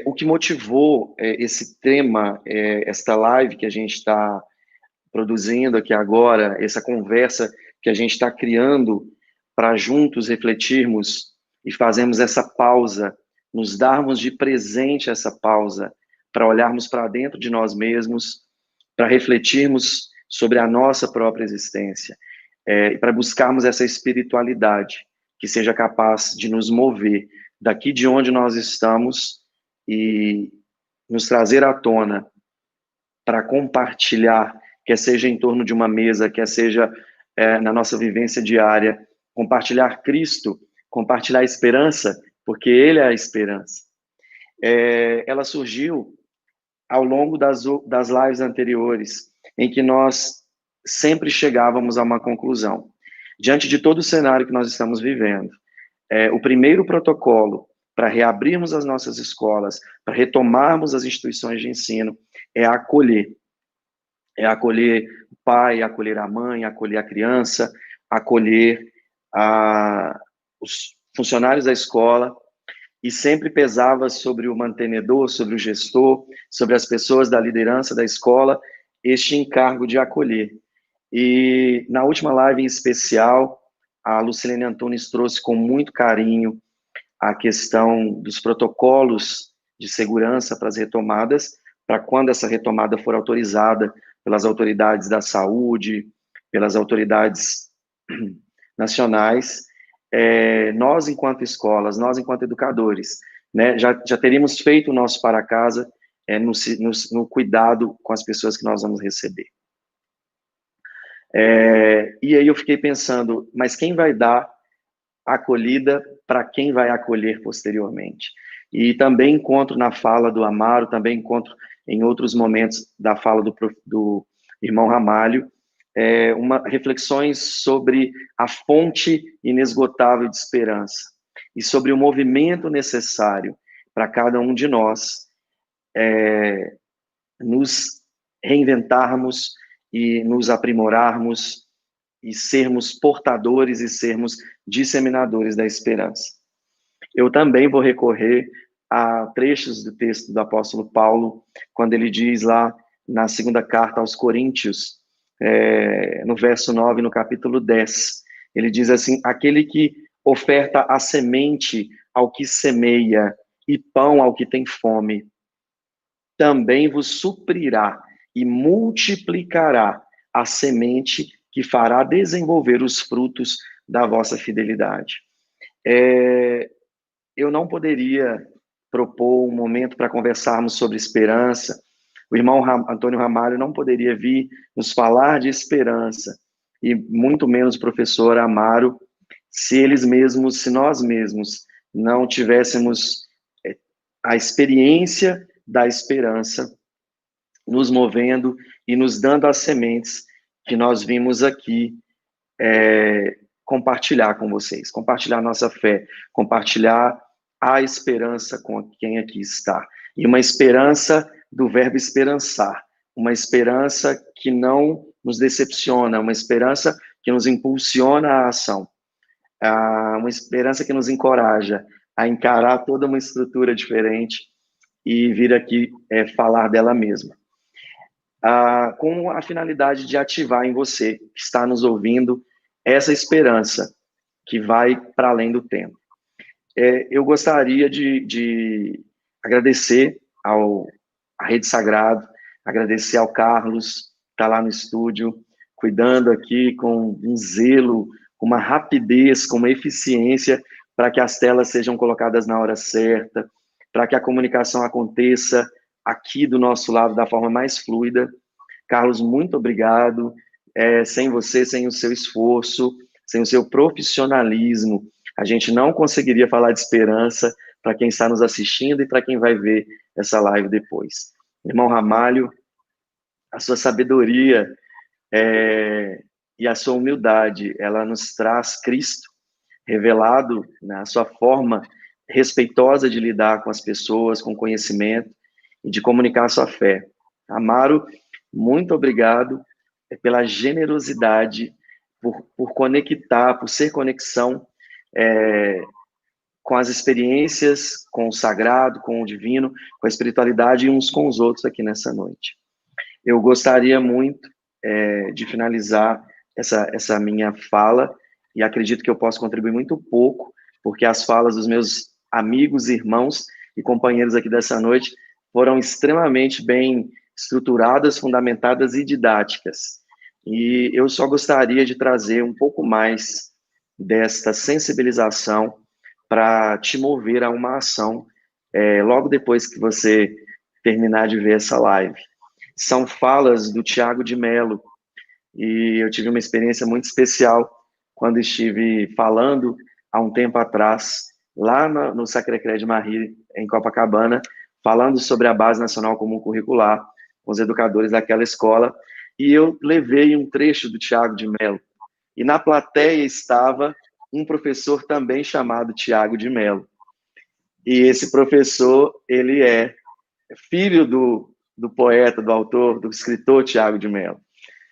O que motivou esse tema, esta live que a gente está produzindo aqui agora, essa conversa que a gente está criando para juntos refletirmos e fazermos essa pausa, nos darmos de presente essa pausa, para olharmos para dentro de nós mesmos, para refletirmos sobre a nossa própria existência, e para buscarmos essa espiritualidade que seja capaz de nos mover daqui de onde nós estamos e nos trazer à tona para compartilhar, quer seja em torno de uma mesa, quer seja na nossa vivência diária, compartilhar Cristo, compartilhar a esperança, porque Ele é a esperança. Ela surgiu ao longo das lives anteriores, em que nós sempre chegávamos a uma conclusão. Diante de todo o cenário que nós estamos vivendo, o primeiro protocolo para reabrirmos as nossas escolas, para retomarmos as instituições de ensino, é acolher. É acolher o pai, acolher a mãe, acolher a criança, acolher os funcionários da escola, e sempre pesava sobre o mantenedor, sobre o gestor, sobre as pessoas da liderança da escola, este encargo de acolher. E na última live em especial, a Lucilene Antunes trouxe com muito carinho a questão dos protocolos de segurança para as retomadas, para quando essa retomada for autorizada pelas autoridades da saúde, pelas autoridades nacionais, nós, enquanto escolas, nós, enquanto educadores, né, já teríamos feito o nosso para casa no cuidado com as pessoas que nós vamos receber. E aí eu fiquei pensando, mas quem vai dar acolhida para quem vai acolher posteriormente? E também encontro na fala do Amaro, também encontro em outros momentos da fala do irmão Ramalho, reflexões sobre a fonte inesgotável de esperança e sobre o movimento necessário para cada um de nós nos reinventarmos e nos aprimorarmos e sermos portadores e sermos disseminadores da esperança. Eu também vou recorrer a trechos do texto do apóstolo Paulo, quando ele diz lá na segunda carta aos Coríntios, no verso 9, no capítulo 10, ele diz assim: aquele que oferta a semente ao que semeia e pão ao que tem fome, também vos suprirá e multiplicará a semente que fará desenvolver os frutos da vossa fidelidade. Eu não poderia propor um momento para conversarmos sobre esperança. O irmão Antônio Ramalho não poderia vir nos falar de esperança, e muito menos o professor Amaro, se nós mesmos não tivéssemos a experiência da esperança nos movendo e nos dando as sementes que nós vimos aqui compartilhar com vocês, compartilhar nossa fé, compartilhar a esperança com quem aqui está. E uma esperança do verbo esperançar, uma esperança que não nos decepciona, uma esperança que nos impulsiona à ação. uma esperança que nos encoraja a encarar toda uma estrutura diferente e vir aqui falar dela mesma. Com a finalidade de ativar em você, que está nos ouvindo, essa esperança que vai para além do tempo. Eu gostaria de agradecer à Rede Sagrado, agradecer ao Carlos, que está lá no estúdio, cuidando aqui com um zelo, com uma rapidez, com uma eficiência, para que as telas sejam colocadas na hora certa, para que a comunicação aconteça aqui do nosso lado da forma mais fluida. Carlos, muito obrigado. Sem você, sem o seu esforço, sem o seu profissionalismo, a gente não conseguiria falar de esperança para quem está nos assistindo e para quem vai ver essa live depois. Irmão Ramalho, a sua sabedoria e a sua humildade, ela nos traz Cristo revelado na sua forma respeitosa de lidar com as pessoas, com conhecimento e de comunicar a sua fé. Amaro, muito obrigado pela generosidade, por conectar, por ser conexão com as experiências, com o sagrado, com o divino, com a espiritualidade e uns com os outros aqui nessa noite. Eu gostaria muito de finalizar essa minha fala, e acredito que eu posso contribuir muito pouco, porque as falas dos meus amigos, irmãos e companheiros aqui dessa noite foram extremamente bem estruturadas, fundamentadas e didáticas. E eu só gostaria de trazer um pouco mais desta sensibilização para te mover a uma ação logo depois que você terminar de ver essa live. São falas do Tiago de Mello, e eu tive uma experiência muito especial quando estive falando há um tempo atrás, lá no Sacré-Cœur de Marie, em Copacabana, falando sobre a Base Nacional Comum Curricular, com os educadores daquela escola, e eu levei um trecho do Tiago de Mello, e na plateia estava um professor também chamado Tiago de Mello, e esse professor, ele é filho do poeta, do autor, do escritor Tiago de Mello,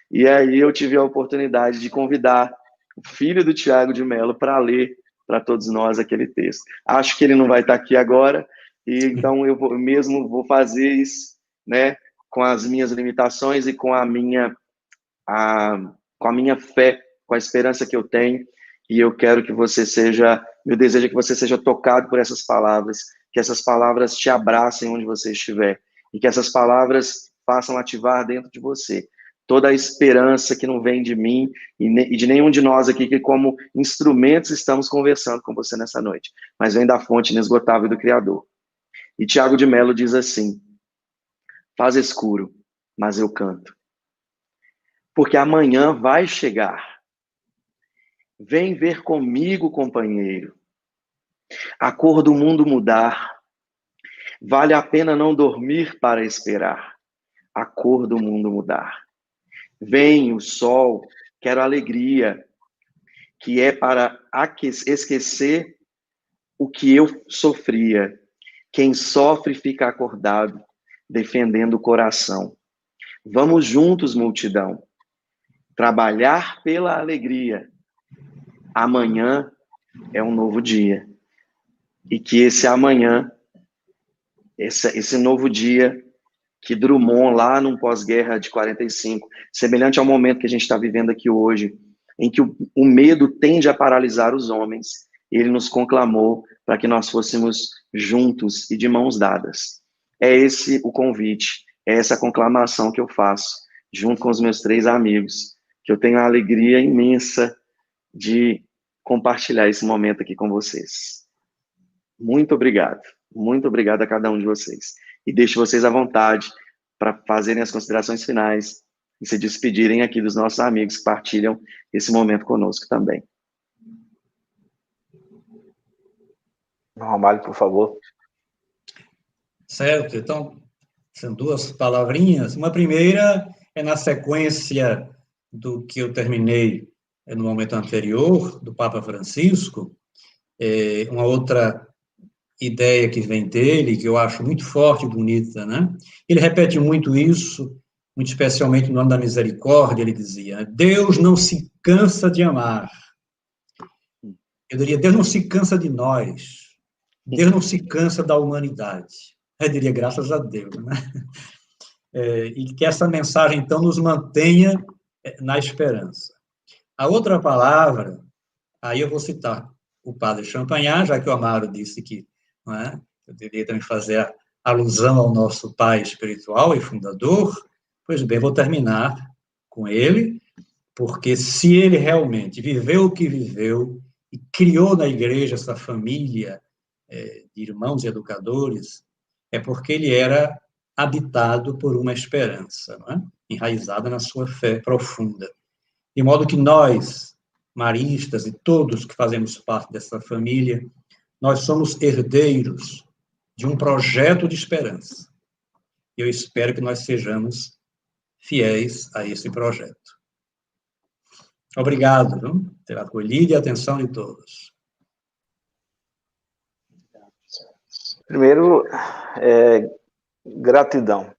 e aí eu tive a oportunidade de convidar o filho do Tiago de Mello para ler para todos nós aquele texto. Acho que ele não vai estar aqui agora, e então eu mesmo vou fazer isso, né, com as minhas limitações e com a minha fé, com a esperança que eu tenho, e eu quero que você seja, meu desejo é que você seja tocado por essas palavras, que essas palavras te abracem onde você estiver, e que essas palavras façam ativar dentro de você toda a esperança que não vem de mim e de nenhum de nós aqui, que como instrumentos estamos conversando com você nessa noite, mas vem da fonte inesgotável do Criador. E Tiago de Mello diz assim: faz escuro, mas eu canto, porque amanhã vai chegar. Vem ver comigo, companheiro, a cor do mundo mudar. Vale a pena não dormir para esperar a cor do mundo mudar. Vem o sol, quero alegria, que é para esquecer o que eu sofria. Quem sofre fica acordado, defendendo o coração. Vamos juntos, multidão, trabalhar pela alegria. Amanhã é um novo dia. E que esse amanhã, esse novo dia, que Drummond, lá num pós-guerra de 45, semelhante ao momento que a gente está vivendo aqui hoje, em que o medo tende a paralisar os homens, ele nos conclamou para que nós fôssemos juntos e de mãos dadas. É esse o convite, é essa conclamação que eu faço, junto com os meus 3 amigos, que eu tenho a alegria imensa de compartilhar esse momento aqui com vocês. Muito obrigado a cada um de vocês. E deixo vocês à vontade para fazerem as considerações finais e se despedirem aqui dos nossos amigos que partilham esse momento conosco também. Ramalho, por favor. Certo, então, são 2 palavrinhas. Uma primeira é na sequência do que eu terminei no momento anterior, do Papa Francisco, uma outra ideia que vem dele, que eu acho muito forte e bonita, né? Ele repete muito isso, muito especialmente no ano da misericórdia, ele dizia: Deus não se cansa de amar. eu diria, Deus não se cansa de nós, Deus não se cansa da humanidade. Eu diria, graças a Deus, né? E que essa mensagem, então, nos mantenha na esperança. A outra palavra, aí eu vou citar o padre Champagnat, já que o Amaro disse que, não é, eu deveria também fazer alusão ao nosso pai espiritual e fundador, pois bem, vou terminar com ele, porque se ele realmente viveu o que viveu e criou na igreja essa família de irmãos e educadores, é porque ele era habitado por uma esperança, não é? Enraizada na sua fé profunda. De modo que nós, maristas e todos que fazemos parte dessa família, nós somos herdeiros de um projeto de esperança. Eu espero que nós sejamos fiéis a esse projeto. Obrigado, viu, pela acolhida e atenção de todos. Primeiro, gratidão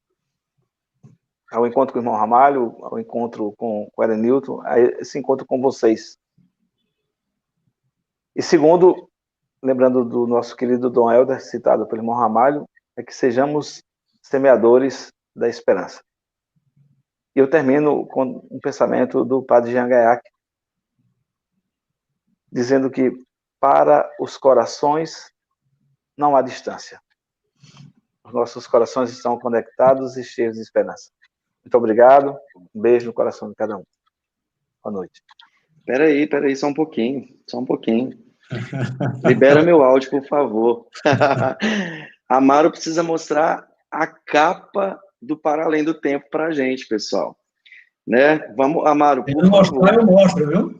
ao encontro com o irmão Ramalho, ao encontro com o Elenilton, a esse encontro com vocês. E segundo, lembrando do nosso querido Dom Helder, citado pelo irmão Ramalho, é que sejamos semeadores da esperança. E eu termino com um pensamento do padre Jean Gaillac, dizendo que para os corações não há distância. Os nossos corações estão conectados e cheios de esperança. Muito obrigado. Um beijo no coração de cada um. Boa noite. Peraí, só um pouquinho. Libera meu áudio, por favor. Amaro precisa mostrar a capa do Para Além do Tempo para a gente, pessoal. Né? Vamos, Amaro, por favor. Mostrar, eu mostro, viu?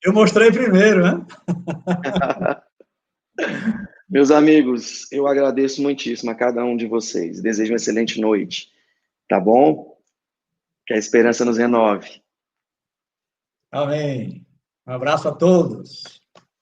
Eu mostrei primeiro, né? Meus amigos, eu agradeço muitíssimo a cada um de vocês. Desejo uma excelente noite. Tá bom? Que a esperança nos renove. Amém. Um abraço a todos.